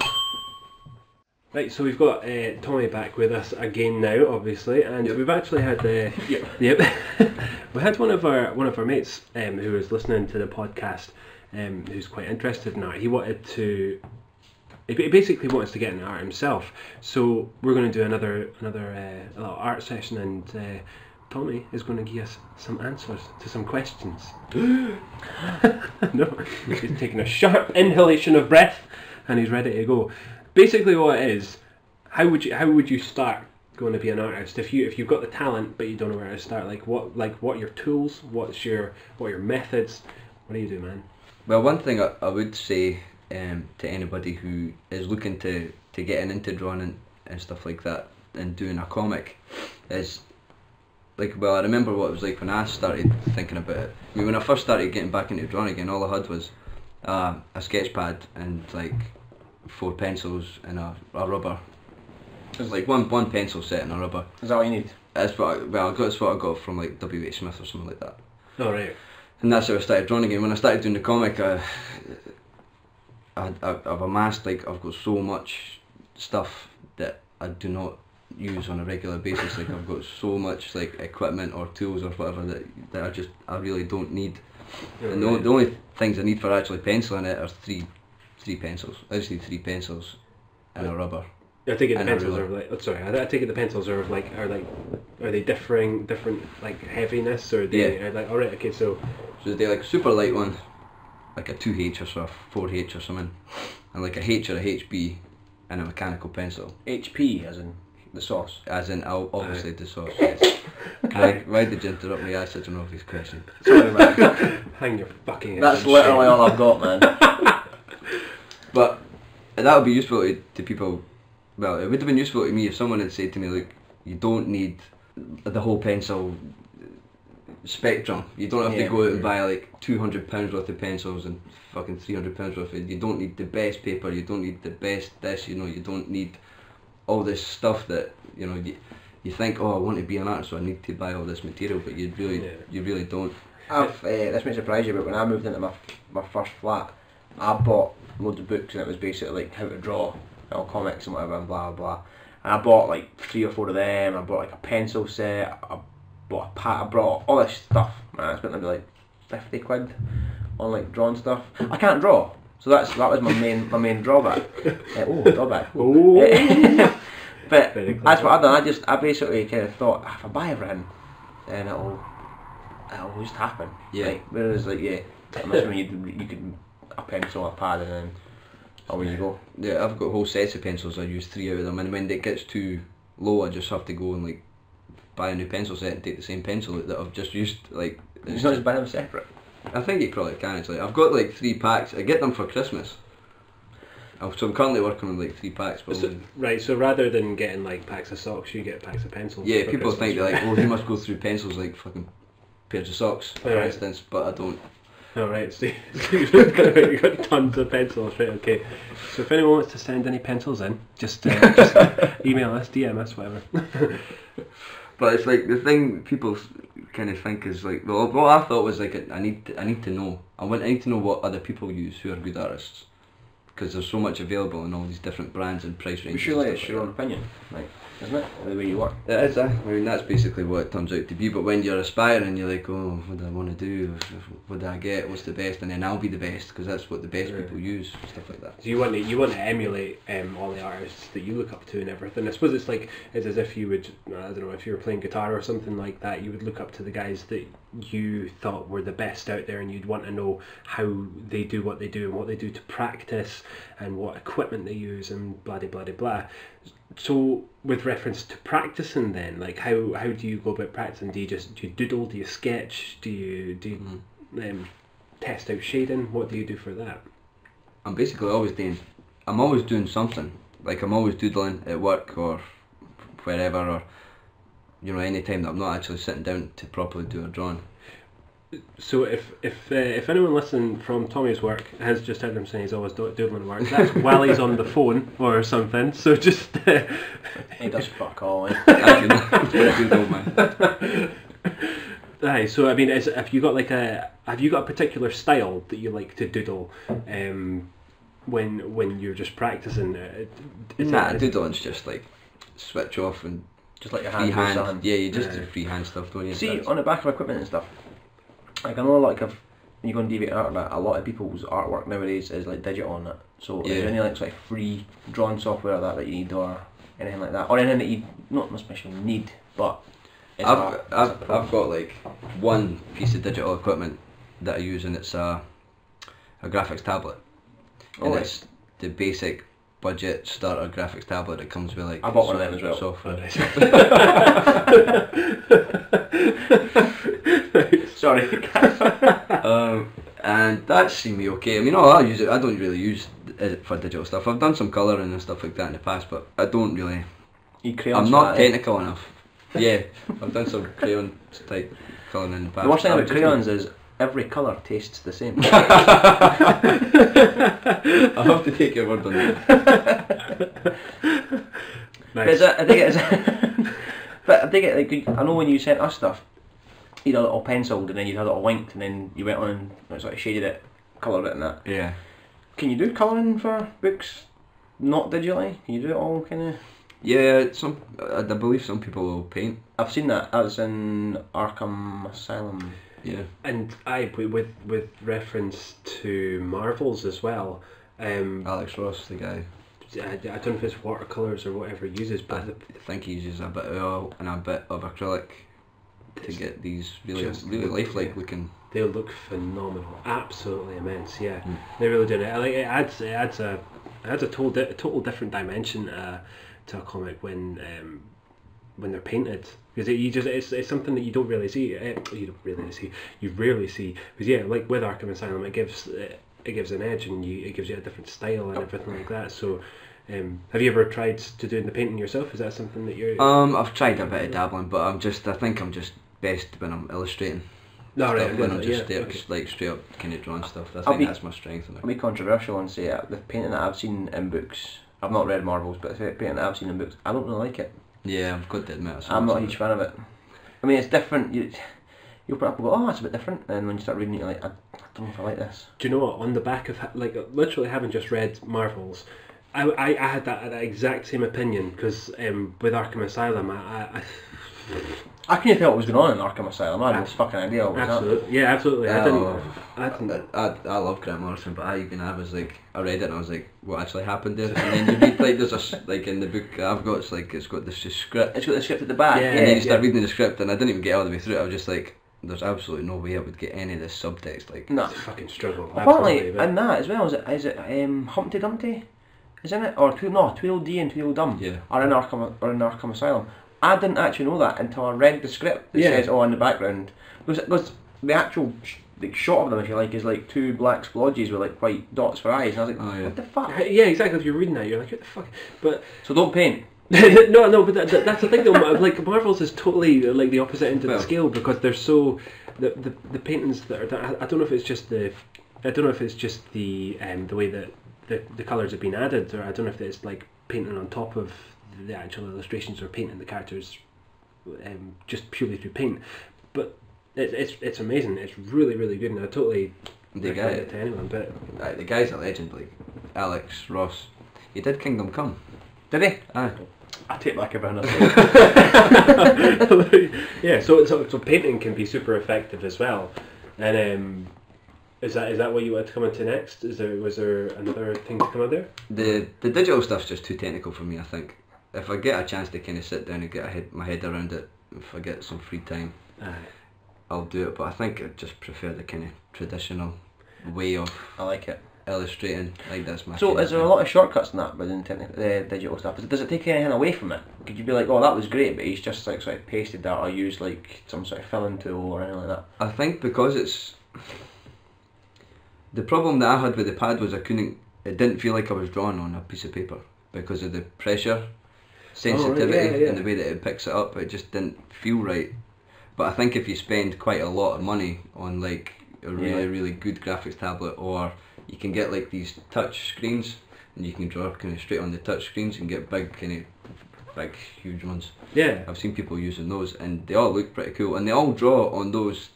B: Right, so we've got Tommy back with us again now, obviously, and we've actually had we had one of our mates who was listening to the podcast, who's quite interested in art. He basically wants to get into art himself, so we're going to do another little art session, and Tommy is going to give us some answers to some questions. No, he's taking a sharp inhalation of breath, and he's ready to go. Basically, what it is, how would you start going to be an artist if you've got the talent but you don't know where to start? What are your tools? What are your methods? What do you do, man?
C: Well, one thing I would say to anybody who is looking to getting into drawing and stuff like that and doing a comic is, I remember what it was like when I started thinking about it. I mean, when I first started getting back into drawing again, all I had was a sketch pad and 4 pencils and a rubber. It was one pencil set and a rubber.
A: Is that all you need?
C: That's what I got from W.H. Smith or something like that.
B: Oh, right.
C: And that's how I started drawing again. When I started doing the comic, I've amassed, I've got so much stuff that I do not use on a regular basis. I've got so much equipment or tools or whatever that I really don't need.
B: Oh,
C: and the only things I need for actually penciling it are three pencils. I just need 3 pencils and a rubber.
B: I take it the pencils are I take it the pencils are are they different heaviness, or they are alright, okay, so
C: they super light one, like a 2H or so, a 4H or something, and a H or a HB, and a mechanical pencil.
A: HP as in the sauce.
C: As in obviously the sauce. Yes. Why did you interrupt me? That's such an obvious question.
A: Sorry, man.
B: hang your fucking head.
A: That's literally all I've got, man.
C: But that would be useful to people. Well, it would have been useful to me if someone had said to me, look, you don't need the whole pencil spectrum. You don't have to go out and buy £200 worth of pencils and fucking £300 worth of. You don't need the best paper. You don't need the best this. You don't need all this stuff that you think. Oh, I want to be an artist, so I need to buy all this material. But you really don't.
A: This may surprise you, but when I moved into my first flat, I bought loads of books, and it was basically how to draw, all comics and whatever, and blah blah. And I bought 3 or 4 of them. I bought a pencil set. I bought a pat. I brought all this stuff. Man, I spent maybe £50 on drawing stuff. I can't draw, so that was my main drawback. Drawback. But that's what I've done. I basically kind of thought, if I buy everything, then it'll just happen.
C: Yeah.
A: Whereas I'm assuming you could a pencil, a pad, and then away you go.
C: Yeah, I've got whole sets of pencils. I use 3 out of them, and when it gets too low, I just have to go and buy a new pencil set and take the same pencil that I've just used.
A: You not just buy them separate?
C: I think you probably can actually. I've got 3 packs. I get them for Christmas. So I'm currently working on 3 packs.
B: So rather than getting packs of socks, you get packs of pencils.
C: Yeah, people think they're you must go through pencils like fucking pairs of socks, for instance, but I don't.
B: Alright, so you've got tons of pencils, right, okay. So if anyone wants to send any pencils in, just email us, DM us, whatever.
C: But it's the thing people kind of think is what I thought was I need to know. I need to know what other people use who are good artists. because there's so much available in all these different brands and price ranges.
A: Surely it's your own opinion, like, isn't it? The way you work.
C: It is, I mean, that's basically what it turns out to be. But when you're aspiring, you're like, oh, what do I want to do? What do I get? What's the best? And then I'll be the best, because that's what the best people use, stuff like that.
B: So you want to emulate all the artists that you look up to and everything. I suppose it's as if you would, I don't know, if you were playing guitar or something like that, you would look up to the guys that you thought were the best out there, and you'd want to know how they do what they do and what they do to practice and what equipment they use and blah blah blah blah. So with reference to practicing then, like how do you go about practicing? Do you doodle? Do you sketch? Do you test out shading? What do you do for that?
C: I'm basically always doing something. Like I'm always doodling at work or wherever, or any time that I'm not actually sitting down to properly do a drawing.
B: So if anyone listening from Tommy's work has just heard him saying he's always doodling work, that's while he's on the phone or something. So just
A: he does fuck all.
C: Doodle, man.
B: Aye, so I mean, have you got a particular style that you like to doodle when you're just practicing?
C: Doodling's just like switch off and
A: just like your
C: freehand. Yeah, you just do freehand stuff, don't you?
A: See, on the back of equipment and stuff, like I know like if you go on DeviantArt, a lot of people's artwork nowadays is like digital on it. So is there any like sort of free drawing software that you need, or anything like that, or anything that you not especially need, but
C: I've got like one piece of digital equipment that I use, and it's a graphics tablet. And it's the basic budget starter graphics tablet. It comes with like
A: I bought one of them as well.
C: Software.
A: Sorry.
C: And that seemed me okay. I mean, I use it. I don't really use it for digital stuff. I've done some colouring and stuff like that in the past, but I don't really. I'm not technical enough. Yeah, I've done some crayon type colouring in the past.
A: The worst thing about crayons is every colour tastes the same.
C: I have to take your word on that.
B: Nice.
A: But I think like I know when you sent us stuff, you'd had it all penciled and then you'd had it all inked and then you went on and sort of shaded it, coloured it and that.
C: Yeah.
A: Can you do colouring for books not digitally? Can you do it all kind of?
C: Yeah, I believe some people will paint.
A: I've seen that. That was in Arkham Asylum.
C: Yeah.
B: And with reference to Marvels as well.
C: Alex Ross, the guy.
B: I don't know if it's watercolours or whatever he uses, but
C: I think he uses a bit of oil and a bit of acrylic to get these really lifelike looking.
B: They look phenomenal, absolutely immense. Yeah, they really do. It adds a total different dimension to a comic when they're painted, because it's something that you don't really see. You rarely see. Because yeah, like with Arkham Asylum, it gives an edge and it gives you a different style and everything like that. So, have you ever tried to do the painting yourself? Is that something that you're?
C: I've tried a bit of dabbling, but I think I'm just best when I'm illustrating.
B: No, right.
C: When I'm just straight up kind of drawing stuff. I think that's my strength.
A: I'll be controversial and say the painting that I've seen in books. I've not read Marvels, but the painting that I've seen in books, I don't really like it.
C: Yeah, I've got to admit.
A: I'm not a huge fan of it. I mean, it's different. You'll put up and go, oh, that's a bit different, and when you start reading it, you're like, I don't know if I like this.
B: Do you know what? On the back of literally having just read Marvels, I had that exact same opinion, because with Arkham Asylum,
A: I couldn't tell what was going on in Arkham Asylum. I had no fucking idea what was
B: happening. Yeah, absolutely.
C: I love Grant Morrison, but I read it and I was like, what actually happened there? And then you read there's in the book I've got, it's got this script.
A: It's got the script at the back.
C: Yeah, and then you start reading the script, and I didn't even get all the way through it. I was just like, there's absolutely no way I would get any of this subtext. Like,
A: no,
B: it's a fucking struggle.
A: Apparently, and that as well, is it Humpty Dumpty? Isn't it? Or Tweedledee and Tweedledum are in Arkham Asylum. I didn't actually know that until I read the script that says, in the background. Because the actual shot of them, if you like, is like two black splodges with like white dots for eyes. And I was like, what the fuck?
B: Yeah, exactly. If you're reading that, you're like, what the fuck? But
A: so don't paint.
B: no, but that's the thing though. Like Marvel's is totally like the opposite end of the scale, because they're so the paintings that are done. I don't know if it's just the way that the colours have been added, or I don't know if it's like painting on top of the actual illustrations, or painting the characters just purely through paint. But it's amazing. It's really, really good, and I totally recommend it to anyone. But
C: the guy's a legend. Like, Alex Ross. He did Kingdom Come.
A: Did he?
C: Aye.
A: I take back everything I said.
B: Yeah, so painting can be super effective as well. And is that what you wanted to come into next? Was there another thing to come out there?
C: The digital stuff's just too technical for me, I think. If I get a chance to kind of sit down and get my head around it, if I get some free time, I'll do it. But I think I just prefer the kind of traditional way of
A: I like it.
C: illustrating. Like that's my.
A: So is there a lot of shortcuts in that within digital stuff? Does it take anything away from it? Could you be like, oh, that was great, but he's just like sort of pasted that or used like some sort of filling tool or anything like that?
C: I think because it's the problem that I had with the pad was it didn't feel like I was drawing on a piece of paper because of the pressure sensitivity and the way that it picks it up. It just didn't feel right. But I think if you spend quite a lot of money on like a really good graphics tablet, or you can get like these touch screens and you can draw kind of straight on the touch screens and get big huge ones.
B: Yeah,
C: I've seen people using those and they all look pretty cool, and they all draw on those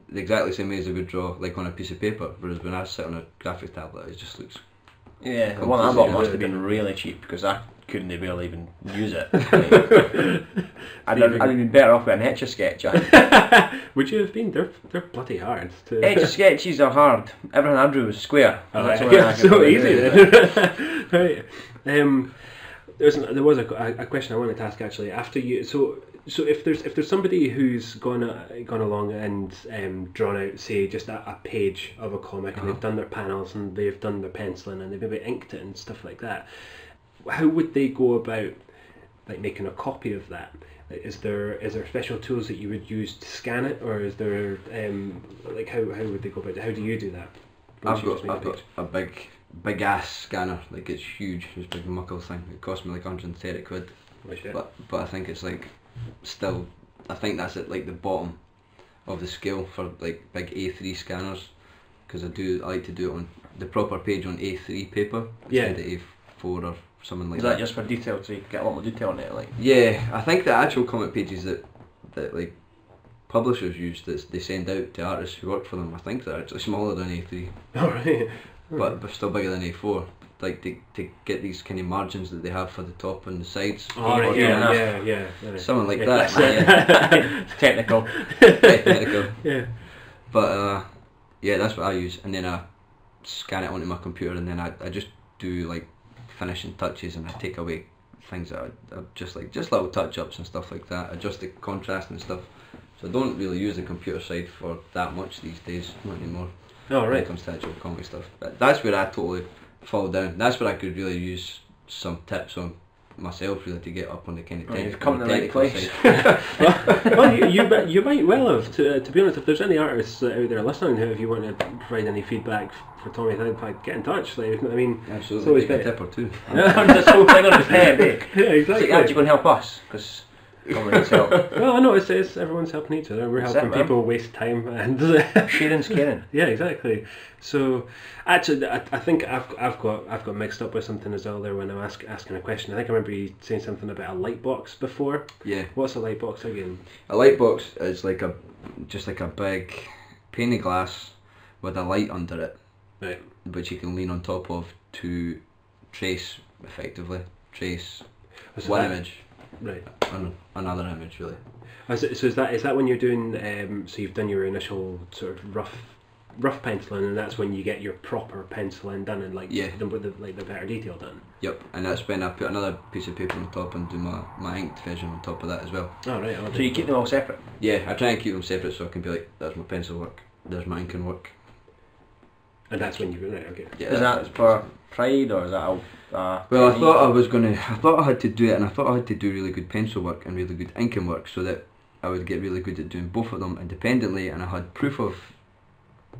C: the exactly same way as I would draw like on a piece of paper, whereas when I sit on a graphics tablet it just looks
A: the one I bought must have been really cheap because I couldn't barely even use it. I'd been better off with an Etch-a-Sketch.
B: Would you have been? They're bloody hard.
A: Etch-a-Sketches are hard. Everything I drew was square.
B: So easy then. Right. There was a question I wanted to ask actually. After you, so if there's somebody who's gone along and drawn out, say, just a page of a comic, and they've done their panels and they've done their penciling and they've maybe inked it and stuff like that, how would they go about like making a copy of that? Is there special tools that you would use to scan it, or is there like how would they go about it? How do you do that?
C: I've got a big ass scanner, like it's huge, this big muckle thing. It cost me like 130 quid. But I think it's like still, I think that's at like the bottom of the scale for like big A3 scanners, because I like to do it on the proper page on A3 paper instead of A4 or something like that.
A: Is that just for detail, so you can get a lot more detail on it? Like,
C: yeah, I think the actual comic pages that like publishers use, that they send out to artists who work for them, I think they're actually smaller than A3.
B: Alright.
C: But still bigger than A4. Like to get these kind of margins that they have for the top and the sides.
B: Oh, right, yeah.
C: Something like that.
A: Technical.
C: Technical.
B: Yeah.
C: But yeah, that's what I use, and then I scan it onto my computer, and then I just do like finishing touches, and I take away things that are just little touch ups and stuff like that. Adjust the contrast and stuff. So I don't really use the computer side for that much these days, not anymore.
B: Oh, right.
C: When it comes to actual comic stuff. But that's where I totally fall down. That's where I could really use some tips on myself, really, to get up on the kind of
A: you've come to the right place.
B: Well, you might well have. To be honest, if there's any artists out there listening who, if you want to provide any feedback for Tommy, in fact, get in touch. Like, I mean,
C: absolutely,
B: it's always
C: a tip or two.
A: This whole thing on his head, eh?
B: Yeah, exactly.
A: So you're going to help us, because help.
B: Well, I know it's everyone's helping each other. We're helping people waste time and
A: sharing's caring.
B: Yeah, exactly. So actually, I think I've got mixed up with something as well there when I'm asking a question. I think I remember you saying something about a light box before.
C: Yeah.
B: What's a light box again?
C: A light box is just like a big pane of glass with a light under it,
B: right,
C: which you can lean on top of to trace one image.
B: Right.
C: Another image, really.
B: So is that when you're doing? So you've done your initial sort of rough penciling, and that's when you get your proper penciling done, and with the better detail done.
C: Yep, and that's when I put another piece of paper on top and do my inked version on top of that as well.
B: Oh, right.
A: So you keep them all separate?
C: Yeah, I try and keep them separate so I can be like, that's my pencil work, there's my inking work.
B: And that's when you go, right, okay.
C: Yeah,
A: is that for pride, or is that
C: well, I thought I had to do it, and I thought I had to do really good pencil work and really good inking work so that I would get really good at doing both of them independently, and I had proof of,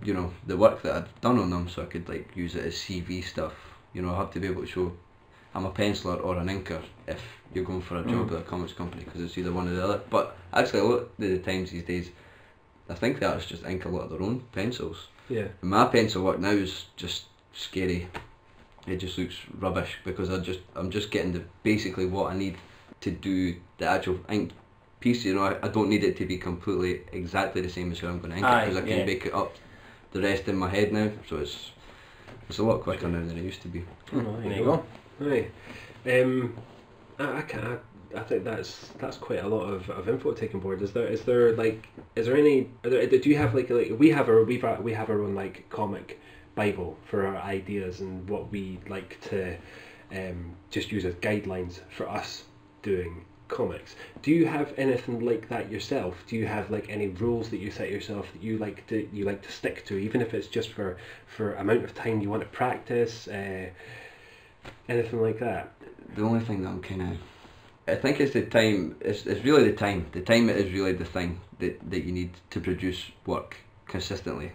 C: the work that I'd done on them, so I could like use it as CV stuff. I have to be able to show I'm a penciler or an inker if you're going for a job at a comics company, because it's either one or the other. But actually, a lot of the times these days, I think the artists just ink a lot of their own pencils.
B: Yeah.
C: And my pencil work now is just scary. It just looks rubbish because I'm just getting basically what I need to do the actual ink piece. I don't need it to be completely exactly the same as how I'm going to ink it, because I can make it up the rest in my head now. So It's a lot quicker now than it used to be.
B: Oh,
A: There you go.
B: Right. I think that's quite a lot of info to take on board. Is there any? Do you have like we have our own like comic Bible for our ideas and what we like to just use as guidelines for us doing comics. Do you have anything like that yourself? Do you have like any rules that you set yourself that you like to stick to, even if it's just for amount of time you want to practice, anything like that?
C: The only thing that I'm kind of, I think it's the time. It's really the time. The time is really the thing that you need to produce work consistently,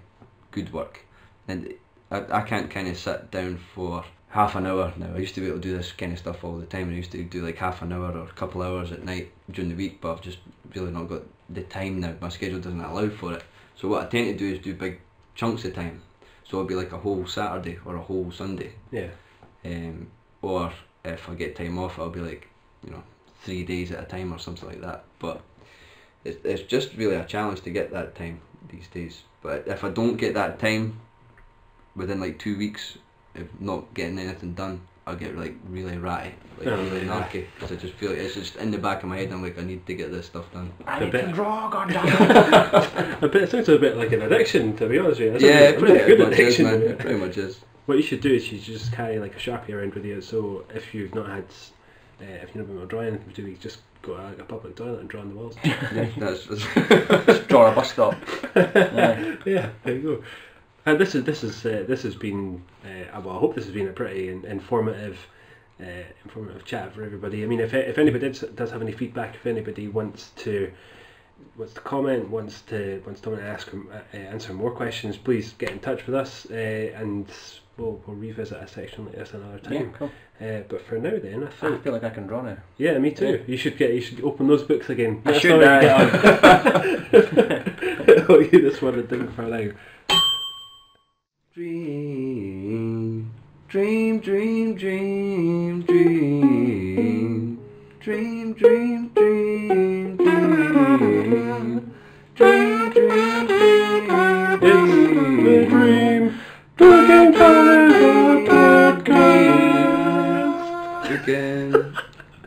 C: good work. And I can't kind of sit down for half an hour now. I used to be able to do this kind of stuff all the time. I used to do like half an hour or a couple hours at night during the week, but I've just really not got the time now. My schedule doesn't allow for it. So what I tend to do is do big chunks of time. So it'll be like a whole Saturday or a whole Sunday.
B: Yeah.
C: Or if I get time off, I'll be like, 3 days at a time or something like that. But it's just really a challenge to get that time these days. But if I don't get that time within like 2 weeks, if not getting anything done, I'll get like really ratty, really narky, because I just feel like it's just in the back of my head. I'm like, I need to get this stuff done.
A: I need to draw, goddammit.
B: It sounds a bit like an addiction, to be honest with you.
C: Yeah,
B: Pretty good
C: much
B: addiction.
C: is, man. It pretty much is.
B: What you should do is you just carry like a Sharpie around with you, so if you've not had, if you've not been able to draw anything for 2 weeks, just go to like a public toilet and draw on the walls.
C: Yeah, that's
A: Just draw a bus stop.
B: Yeah, there you go. And this has been well, I hope this has been a pretty informative chat for everybody. I mean, if anybody does have any feedback, if anybody wants to comment, wants to answer more questions, please get in touch with us, and we'll revisit a section like this another time.
A: Yeah, cool.
B: But for now, then I
A: feel like I can draw now.
B: Yeah, me too. Yeah. You should open those books again.
A: I should.
B: I'll use this one and think for now.
C: Dream, dream, dream, dream, dream, dream, dream, dream, dream, dream, dream, dream.
B: It's the Dream Booking podcast.
C: Again.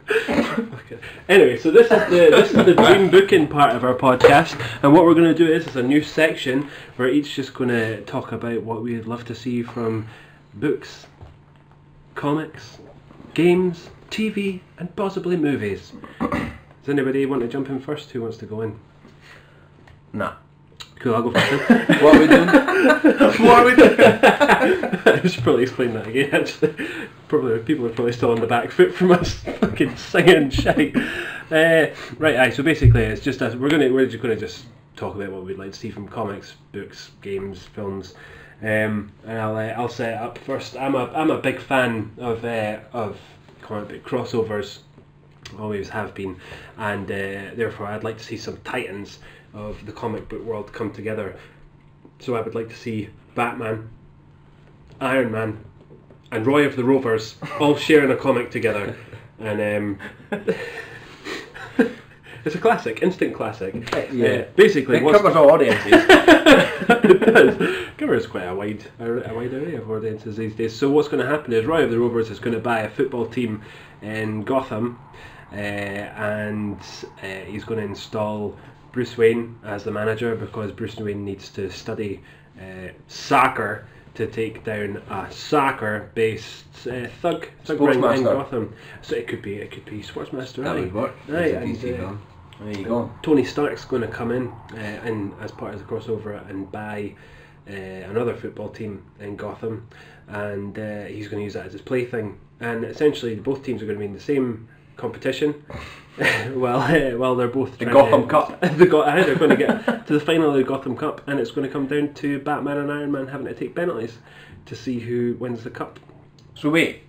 B: Okay. Anyway, so this is the dream booking part of our podcast, and what we're going to do is a new section where each just going to talk about what we'd love to see from books, comics, games, TV, and possibly movies. Does anybody want to jump in first? Who wants to go in?
A: Nah.
B: Cool, I'll go first then.
C: What are we doing?
A: What are we doing?
B: I should probably explain that again, actually. People are probably still on the back foot from us fucking singing shite. Right, so basically it's just us. We're just gonna just talk about what we'd like to see from comics, books, games, films. And I'll set it up first. I'm a big fan of comic book crossovers. Always have been, and therefore I'd like to see some titans of the comic book world come together. So I would like to see Batman, Iron Man, and Roy of the Rovers all sharing a comic together, and it's a classic, instant classic.
C: Yeah.
B: Basically,
A: It covers all audiences.
B: it does. Covers quite a wide array of audiences these days. So what's going to happen is Roy of the Rovers is going to buy a football team in Gotham, and he's going to install Bruce Wayne as the manager, because Bruce Wayne needs to study soccer to take down a soccer-based thug ring in Gotham. So it could be Sportsmaster.
C: That would work.
B: Right,
C: and
A: There you go.
B: Tony Stark's going to come in and as part of the crossover and buy another football team in Gotham, and he's going to use that as his plaything. And essentially, both teams are going to be in the same competition. Well, they're both
A: The Gotham Cup.
B: They're going to get to the final of the Gotham Cup, and it's going to come down to Batman and Iron Man having to take penalties to see who wins the cup.
A: So wait,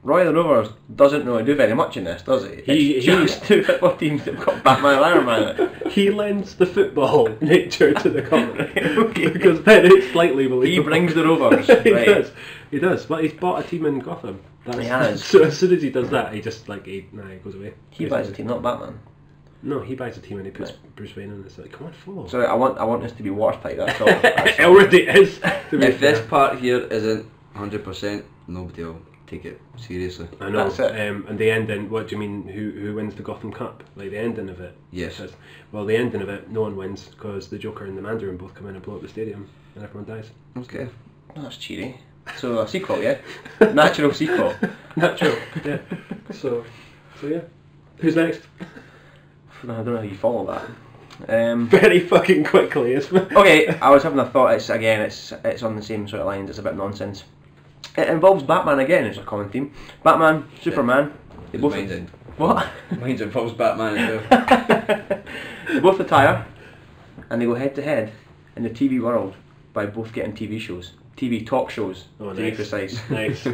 A: Roy the Rovers doesn't really do very much in this, does he? It's just two football teams that've got Batman and Iron Man in it.
B: He lends the football nature to the comic.
A: Okay.
B: Because then it's slightly believable.
A: He brings the Rovers.
B: He does. But he's bought a team in Gotham.
A: He has.
B: So as soon as he does that, he just he goes away.
A: He buys a team, not Batman.
B: No, he buys a team and he puts Bruce Wayne in. It's like, come on, follow.
A: Sorry, I want this to be watertight. That's all. That's
B: It
A: all.
B: already is.
C: If this part here isn't 100%, nobody will take it seriously.
B: I know.
A: That's it.
B: And the ending. What do you mean? Who wins the Gotham Cup? Like the ending of it?
C: Yes.
B: Because, well, the ending of it, no one wins because the Joker and the Mandarin both come in and blow up the stadium, and everyone dies.
C: Okay.
A: Oh, that's cheery. So a sequel, yeah? Natural sequel.
B: Natural. Yeah. So yeah. Who's next?
A: I don't know how you follow that.
B: Very fucking quickly, isn't it?
A: Okay, I was having a thought. It's on the same sort of lines. It's a bit nonsense. It involves Batman again. It's a common theme. Batman, Superman. They both what?
C: Mine's involves Batman as well.
A: They both retire, and they go head to head in the TV world by both getting TV shows, TV talk shows, to be precise.
B: Nice.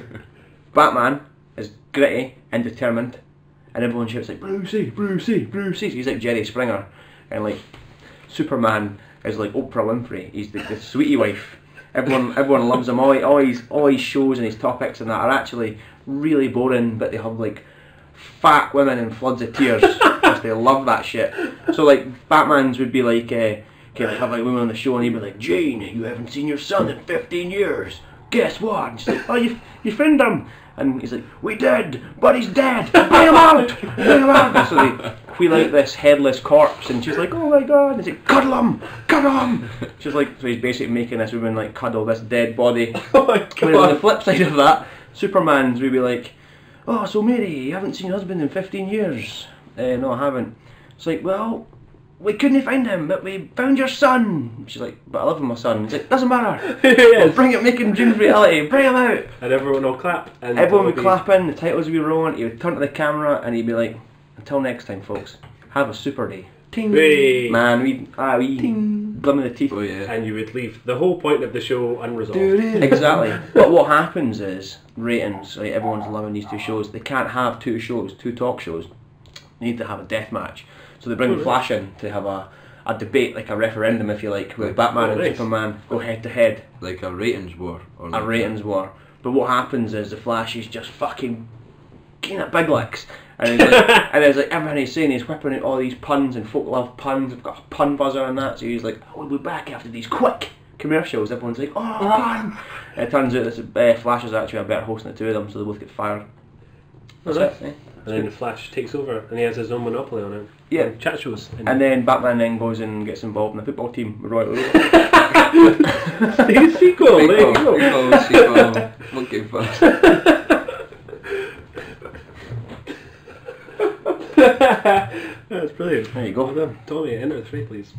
A: Batman is gritty and determined, and everyone shouts like Brucey, Brucey, Brucey. He's like Jerry Springer, and like Superman is like Oprah Winfrey. He's the sweetie wife. Everyone loves him. All his shows and his topics and that are actually really boring, but they have like fat women and floods of tears because they love that shit. So like Batman's would be like, like have like women on the show and he'd be like, Jane, you haven't seen your son in 15 years. Guess what? And she's like, oh, you found him. And he's like, we did, but he's dead. Bring him out! Bring him out! So they wheel out this headless corpse, and she's like, oh my god! And he's like, cuddle him! Cuddle him! She's like, so he's basically making this woman like cuddle this dead body.
B: Oh my god!
A: Whereas on the flip side of that, Superman's would be like, oh, so Mary, you haven't seen your husband in 15 years. No, I haven't. It's like, well, we couldn't find him, but we found your son. She's like, but I love my son. He's like, doesn't matter.
B: Yes.
A: Bring it, making dreams reality. Bring him out.
B: And everyone will clap. And
A: Everyone would clap in, the titles would be rolling, he would turn to the camera and he'd be like, until next time folks, have a super day. Ting.
B: Hey.
A: Man, we glimmer the teeth.
C: Oh yeah.
B: And you would leave the whole point of the show unresolved.
A: Exactly. But what happens is, ratings, like everyone's loving these two shows, they can't have two talk shows. They need to have a death match. So they bring Flash in to have a debate, like a referendum if you like, where Batman and Superman go head to head.
C: Like a ratings war. Or
A: A ratings war. But what happens is the Flash is just fucking getting at big licks. And there's like everything he's saying, he's whipping out all these puns, and folk love puns. We've got a pun buzzer and that, so he's like, oh, we'll be back after these quick commercials. Everyone's like, oh, pun! And it turns out this Flash is actually a better host than the two of them, so they both get fired. That's it. Eh?
B: And then the Flash takes over and he has his own monopoly on it.
A: Yeah.
B: Chat shows.
A: And then Batman then goes and gets involved in the football team with Roy
B: sequel. There you go.
C: Sequel. Monkey first.
B: That's brilliant.
A: There you go.
B: Well done. Tommy, enter the fray, please.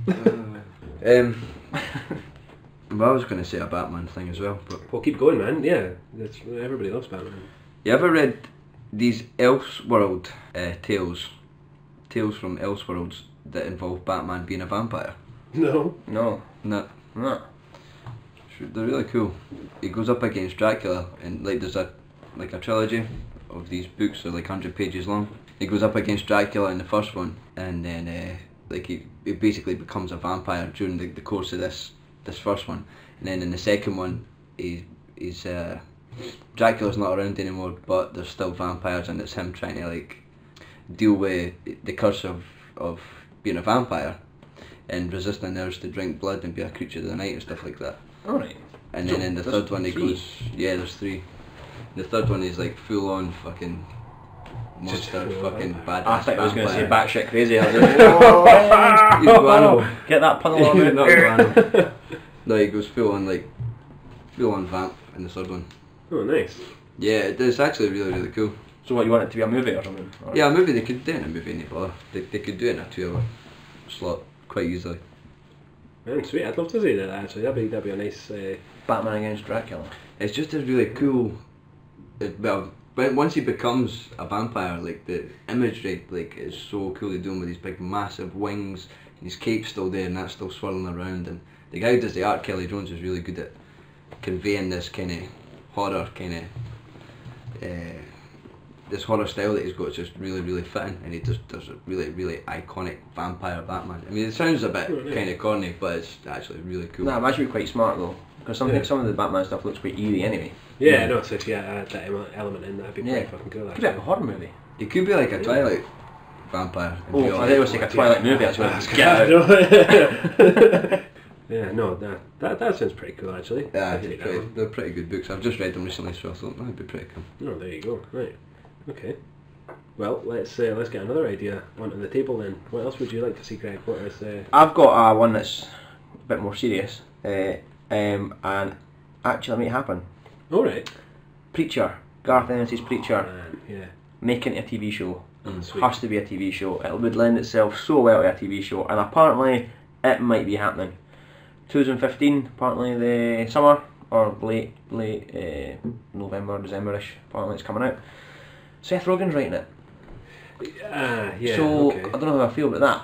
C: Well, I was going to say a Batman thing as well, but
B: Well, keep going, man. Yeah, everybody loves Batman.
C: you ever read these Elseworld tales from Elseworlds that involve Batman being a vampire?
B: No.
A: No.
C: No.
A: No.
C: They're really cool. He goes up against Dracula, and like there's a trilogy of these books, they're like 100 pages long. He goes up against Dracula in the first one, and then like he basically becomes a vampire during the course of this first one, and then in the second one he's Dracula's not around anymore, but there's still vampires, and it's him trying to like deal with the curse of being a vampire and resisting the urge to drink blood and be a creature of the night and stuff like that.
A: Alright.
C: And then in the
A: there's
C: third one he
A: three.
C: goes, yeah, there's 3. The third one is like full on fucking monster, fucking badass.
A: I think I was going to say
C: vampire.
A: batshit crazy. I was like, oh,
C: He's guano.
A: get that puddle on
C: Not
A: it.
C: guano. No, he goes full on vamp in the third one.
B: Oh, nice.
C: Yeah, it's actually really, really cool.
A: So what, you want it to be a movie or something? Or?
C: Yeah, maybe they could do it in a movie, no bother. They could do it in a 2-hour slot quite easily.
B: Man, sweet. I'd love to see that actually. That'd be a nice.
A: Batman against Dracula.
C: It's just a really cool. Once he becomes a vampire, like the imagery, like is so cool. They're doing with these big, massive wings, and his cape's still there, and that's still swirling around. And the guy who does the art, Kelly Jones, is really good at conveying this kind of horror, this horror style that he's got. Is just really, really fitting, and he just does a really, really iconic vampire Batman. I mean, it sounds a bit kind of corny, but it's actually really cool.
A: Nah, I'm actually quite smart though, because some of the Batman stuff looks quite eerie anyway.
B: Yeah, no, so if you add that element in, that'd be pretty fucking cool.
A: Could be like a horror movie.
C: It could be like a Twilight vampire. And
A: Oh,
C: be
A: I
C: all
A: thought it was like a Twilight movie. That's what
B: Yeah,
A: get out.
B: yeah, no, that sounds pretty cool actually.
C: Yeah,
B: I'd take that one.
C: they're pretty good books. I've just read them recently, so I thought that'd be pretty cool.
B: Oh, there you go. Right. Okay. Well, let's get another idea onto the table then. What else would you like to see, Greg? What is
A: I've got one that's a bit more serious, and actually made it happen.
B: All right.
A: Preacher, Garth Ennis's Preacher,
B: Yeah.
A: making it a TV show.
B: Sweet.
A: Has to be a TV show. It would lend itself so well to a TV show, and apparently it might be happening. 2015, apparently the summer or late November, December-ish. Apparently it's coming out. Seth Rogen's writing it.
B: Yeah.
A: So
B: okay.
A: I don't know how I feel about that,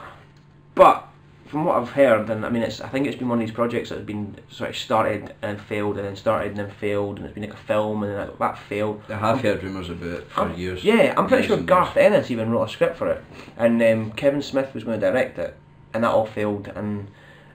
A: but from what I've heard, and I mean, I think it's been one of these projects that has been sort of started and failed, and then started and then failed, and it's been like a film, and then that failed.
C: I have heard rumours about it for years.
A: Yeah, I'm pretty
C: Years
A: sure
C: and
A: Garth
C: years.
A: Ennis even wrote a script for it, and Kevin Smith was going to direct it, and that all failed. And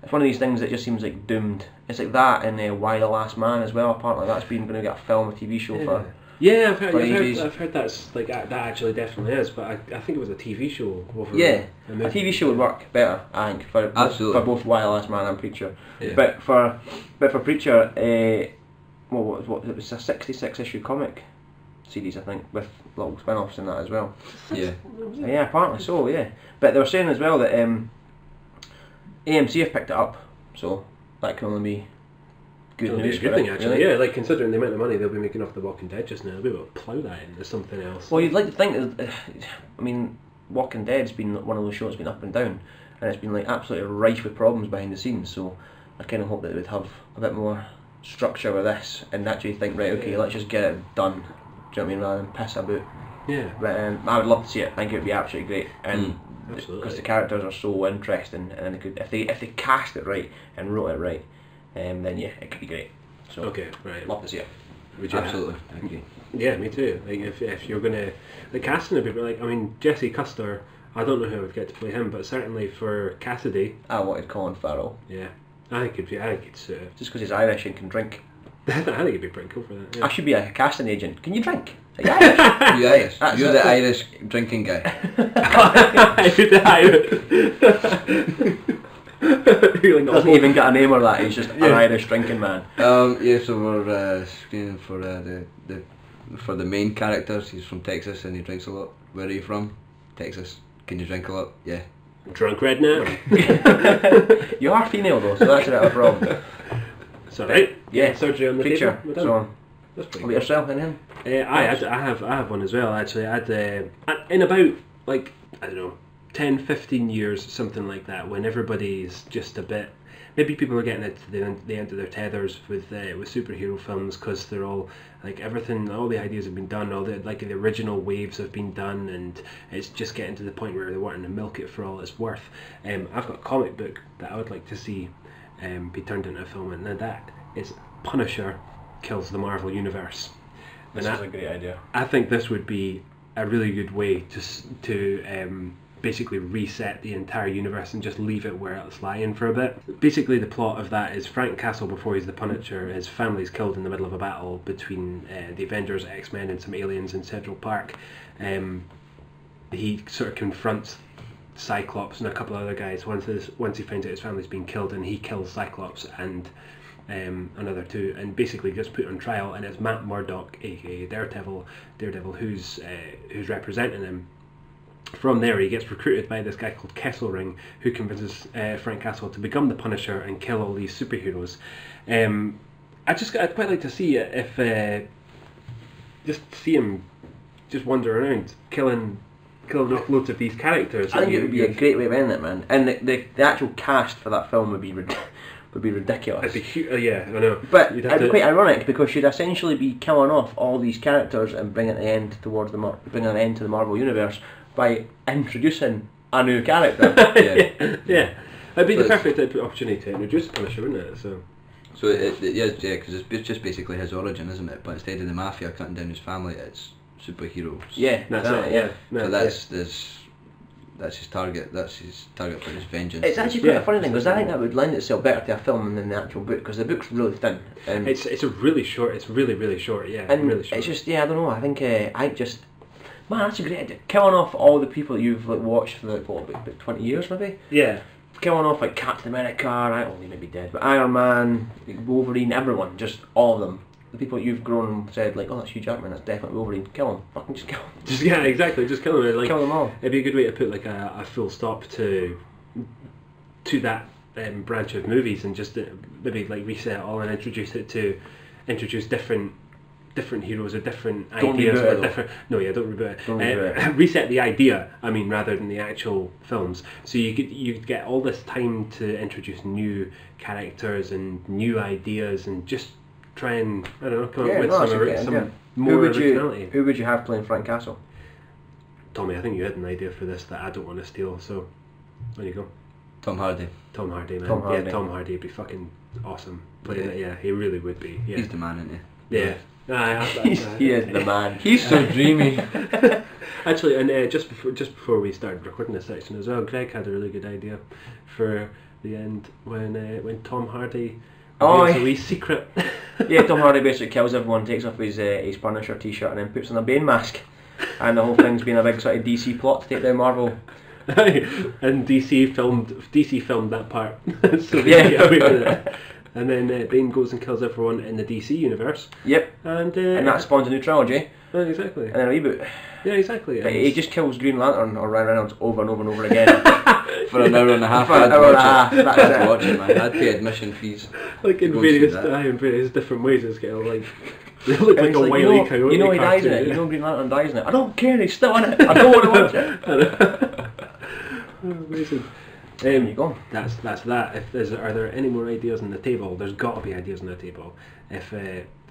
A: it's one of these things that just seems like doomed. It's like that, and Why the Last Man as well. Apparently, that's been going to get a film, a TV show for.
B: Yeah,
A: I've
B: heard that's like that actually definitely is, but I think it was a TV show over.
A: Yeah,
B: a
A: a
B: movie.
A: TV show would work better, I think, for
C: Absolutely.
A: both Why the Last Man and Preacher.
C: Yeah.
A: But for Preacher, what it was a 66 issue comic series, I think, with little spin-offs in that as well.
C: Yeah.
A: Yeah, apparently so. Yeah, but they were saying as well that AMC have picked it up, so that can only be good
B: It'll be
A: news.
B: a good
A: for
B: thing
A: it,
B: actually.
A: really.
B: Yeah, like considering the amount of money they'll be making off The Walking Dead just now, they'll be able to plough that into something else.
A: Well, you'd like to think that, I mean, Walking Dead's been one of those shows that's been up and down, and it's been like absolutely rife with problems behind the scenes. So I kind of hope that it would have a bit more structure with this, and actually think, right, okay, let's just get it done. Do you know what I mean? Rather than piss about.
B: Yeah.
A: But I would love to see it. I think it would be absolutely great, and
B: Absolutely.
A: because the characters are so interesting, and they could, if they cast it right and wrote it right, then yeah, it could be great. So
B: Okay, right.
A: love to see it.
B: Would you
C: Absolutely. I agree.
B: Yeah, me too. Like if you're gonna like casting a people, like I mean Jesse Custer, I don't know who I would get to play him, but certainly for Cassidy,
A: I wanted Colin Farrell
B: yeah, I think he'd suit it.
A: just because he's Irish and can drink.
B: I think it'd be pretty cool for that.
A: I
B: Yeah.
A: should be a casting agent. Can you drink? Are you Irish?
C: You Irish.
A: That's
C: You're
A: it.
C: the Irish drinking guy.
A: Doesn't even get a name or that. He's just an Irish drinking man.
C: Yeah, so we're screening for for the main characters. He's from Texas and he drinks a lot. Where are you from? Texas. Can you drink a lot? Yeah.
B: Drunk red now.
A: You are female though, so that's a bit of a problem.
B: It's alright.
A: Yeah,
B: Surgery on the
A: Preacher.
B: table. We're done.
A: So,
B: That's pretty
A: what about yourself, anything?
B: I have one as well actually. In about like I don't know 10-15 years, something like that, when everybody's just a bit, maybe people are getting it to the end of their tethers with superhero films, because they're all like all the ideas have been done, all the original waves have been done, and it's just getting to the point where they're wanting to milk it for all it's worth. I've got a comic book that I would like to see be turned into a film, and that is Punisher Kills the Marvel Universe.
A: This is a great idea.
B: I think this would be a really good way to basically reset the entire universe and just leave it where it's lying for a bit. Basically, the plot of that is Frank Castle, before he's the Punisher, his family's killed in the middle of a battle between the Avengers, X-Men, and some aliens in Central Park. He sort of confronts Cyclops and a couple of other guys once he finds out his family's been killed, and he kills Cyclops and another two, and basically gets put on trial. And it's Matt Murdock, aka Daredevil, who's representing him. From there, he gets recruited by this guy called Kesselring, who convinces Frank Castle to become the Punisher and kill all these superheroes. I'd quite like to see it if just see him just wander around killing off loads of these characters.
A: I think it would be a great way of ending it, man. And the actual cast for that film would be ridiculous.
B: It'd be huge. Yeah, I know.
A: But
B: You'd
A: it'd
B: have
A: be
B: to-
A: quite ironic, because you'd essentially be killing off all these characters and bringing an end to the Marvel Universe by introducing a new character.
B: yeah. It'd be the
C: So
B: perfect opportunity to introduce Punisher, wouldn't it? So.
C: because it's just basically his origin, isn't it? But instead of the mafia cutting down his family, it's superheroes.
A: Yeah,
B: That's
A: it.
B: it.
A: Yeah.
C: So that's his target. That's his target for his vengeance.
A: It's actually quite
B: Yeah.
A: a funny thing, because I think that would lend itself better to a film than the actual book, because the book's really thin.
B: It's a really short. It's really short. Yeah,
A: And
B: really short.
A: it's just, I don't know. I think Man, that's a great idea. Killing off all the people that you've like watched for like what, about 20 years maybe.
B: Yeah.
A: Killing off like Captain America, he may be dead, but Iron Man, Wolverine, everyone, just all of them. The people that you've grown and said like, oh, that's Hugh Jackman, that's definitely Wolverine. Kill him, fucking just kill him.
B: Just yeah, exactly. Just kill him. Like,
A: kill them all.
B: It'd be a good way to put like a full stop to that branch of movies, and just maybe like reset it all and introduce different heroes or different ideas or different. No, yeah, don't reboot it.
A: Don't reboot it.
B: Reset the idea. I mean, rather than the actual films. So you could get all this time to introduce new characters and new ideas and just try and I don't know come up with some more originality.
A: Who would you have playing Frank Castle?
B: Tommy, I think you had an idea for this that I don't want to steal. So there you go.
C: Tom Hardy.
B: Tom Hardy, man. Yeah, Tom Hardy would be fucking awesome playing it. Yeah, he really would be. Yeah.
C: He's the man, isn't he?
B: Yeah.
A: He is the man.
C: He's so dreamy.
B: Actually, and just before we started recording this section as well, Greg had a really good idea for the end when Tom Hardy reveals a wee secret.
A: Yeah, Tom Hardy basically kills everyone, takes off his Punisher t-shirt and then puts on a Bane mask, and the whole thing's been a big sort of DC plot to take down Marvel.
B: And DC filmed that part. So
A: yeah.
B: And then Bane goes and kills everyone in the DC universe.
A: Yep.
B: And
A: that spawns a new trilogy.
B: Exactly.
A: And then a reboot.
B: Yeah, exactly.
A: He just kills Green Lantern or Ryan Reynolds over and over and over again.
C: For an hour and a half.
A: For an hour and a half.
C: I'd watch it, man. I'd pay admission fees.
B: Like in various different ways. It's getting like they look like a wily coyote.
A: You know he dies in it. You know Green Lantern dies in it. I don't care. He's still in it. I don't want to watch it.
B: Amazing.
A: There you go.
B: That's that. Are there any more ideas on the table? There's got to be ideas on the table. If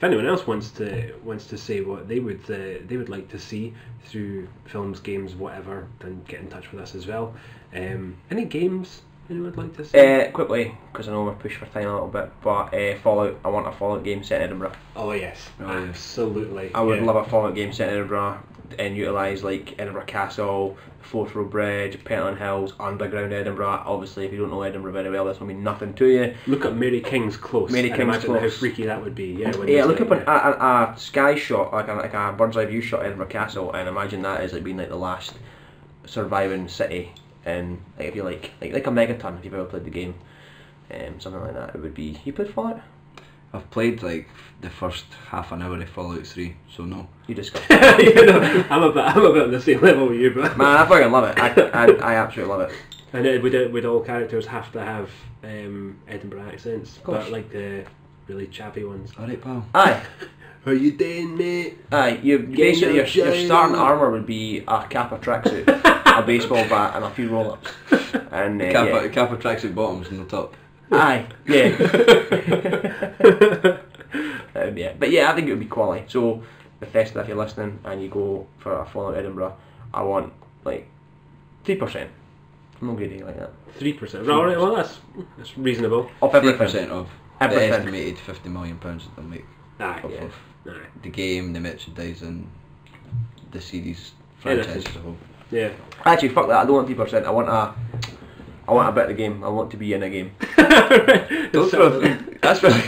B: anyone else wants to say what they would like to see through films, games, whatever, then get in touch with us as well. Any games anyone would like to say?
A: Quickly, because I know we're pushed for time a little bit, but Fallout. I want a Fallout game set in Edinburgh.
B: Oh yes, absolutely.
A: I would love a Fallout game set in Edinburgh and utilise like Edinburgh Castle, Forth Road Bridge, Pentland Hills, underground Edinburgh. Obviously, if you don't know Edinburgh very well, this will mean nothing to you.
B: Look at Mary King's Close.
A: Mary King's Close.
B: How freaky that would be.
A: Yeah, look up a sky shot, like a bird's eye view shot of Edinburgh Castle, and imagine that as like being like the last surviving city. And like if you like a Megaton, if you've ever played the game, something like that, it would be. You played Fallout?
C: I've played like the first half an hour of Fallout 3, so no.
A: You discuss.
B: I'm a bit on the same level with you, but
A: man, I fucking love it. I absolutely love it.
B: And would all characters have to have Edinburgh accents, but like the really chappy ones?
C: Alright, pal.
A: Aye.
B: How you doing, mate?
A: Aye, basically your starting armour would be a Kappa tracksuit, a baseball bat, and a few roll-ups. And
C: Kappa tracksuit bottoms on the top.
A: Aye, yeah. But yeah, I think it would be quality. So, Bethesda, if you're listening and you go for a Fallout Edinburgh, I want like 3%. I'm not greedy like that.
B: 3%. Alright, well that's reasonable.
A: Of everything.
C: 3% of
A: everything.
C: The estimated £50 million that they'll make.
B: Aye.
C: The game, the merchandising, the series franchise as a whole.
B: Yeah.
A: Actually, fuck that. I don't want 3%. I want a bit of the game. I want to be in a game.
C: That's really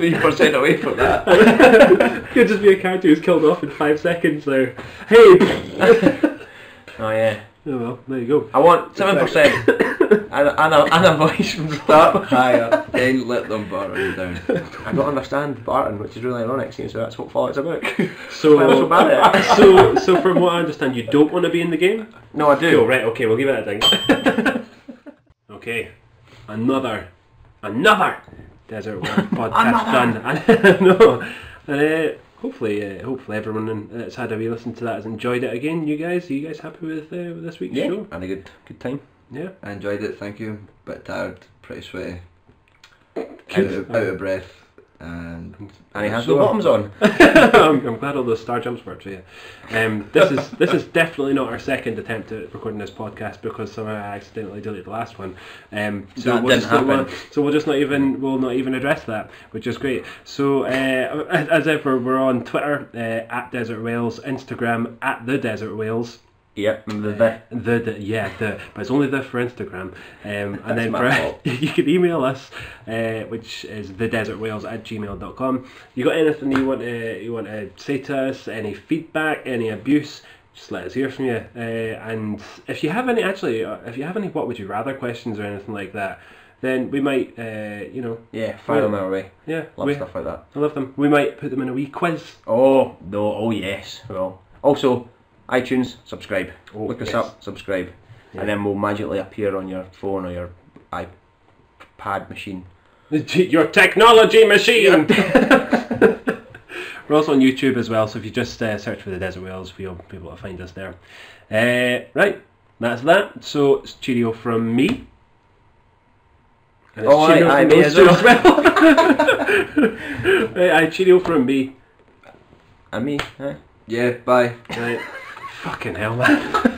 C: 3% away from that.
B: Could just be a character who's killed off in 5 seconds there. Hey!
A: Oh yeah.
B: Oh well, there you go.
A: I want 7% and a voice from
C: Start higher, then let them barter you down.
A: I don't understand Barton, which is really ironic, so that's what Fallout's about.
B: So,
A: so bad at it.
B: so from what I understand, you don't want to be in the game?
A: No, I do.
B: Cool, right, okay, we'll give it a ding. Okay, another Desert World podcast done. No, hopefully everyone that's had a wee listen to that has enjoyed it again. You guys happy with this week's show?
A: Had a good time.
B: Yeah,
C: I enjoyed it. Thank you. Bit tired, pretty sweaty, out of breath, and
A: he has the bottoms on.
B: I'm glad all those star jumps worked for you. This is definitely not our second attempt at recording this podcast because somehow I accidentally deleted the last one. So we'll not even address that, which is great. So as ever, we're on Twitter at Desert Wales, Instagram at the Desert Wales.
A: Yep,
B: but it's only the for Instagram. And then
A: my fault.
B: you can email us, which is thedesertwales@gmail.com. You got anything you want to say to us? Any feedback? Any abuse? Just let us hear from you. And if you have any, what would you rather questions or anything like that, then we might,
A: fire them our way.
B: Yeah,
A: Love stuff like that.
B: I love them. We might put them in a wee quiz.
A: Oh no! Oh yes. Well, also iTunes, subscribe.
B: Oh,
A: Look us
B: yes.
A: up, subscribe, and then we'll magically appear on your phone or your iPad machine.
B: Your technology machine. We're also on YouTube as well, so if you just search for the Desert Whales, you'll be able to find us there. Right, that's that. So it's cheerio from me. And it's cheerio
A: I
B: from
A: me
B: those
A: as
B: two
A: well.
B: Right, cheerio from me.
A: And me, huh?
C: Yeah, bye.
B: Right. Fucking hell, man.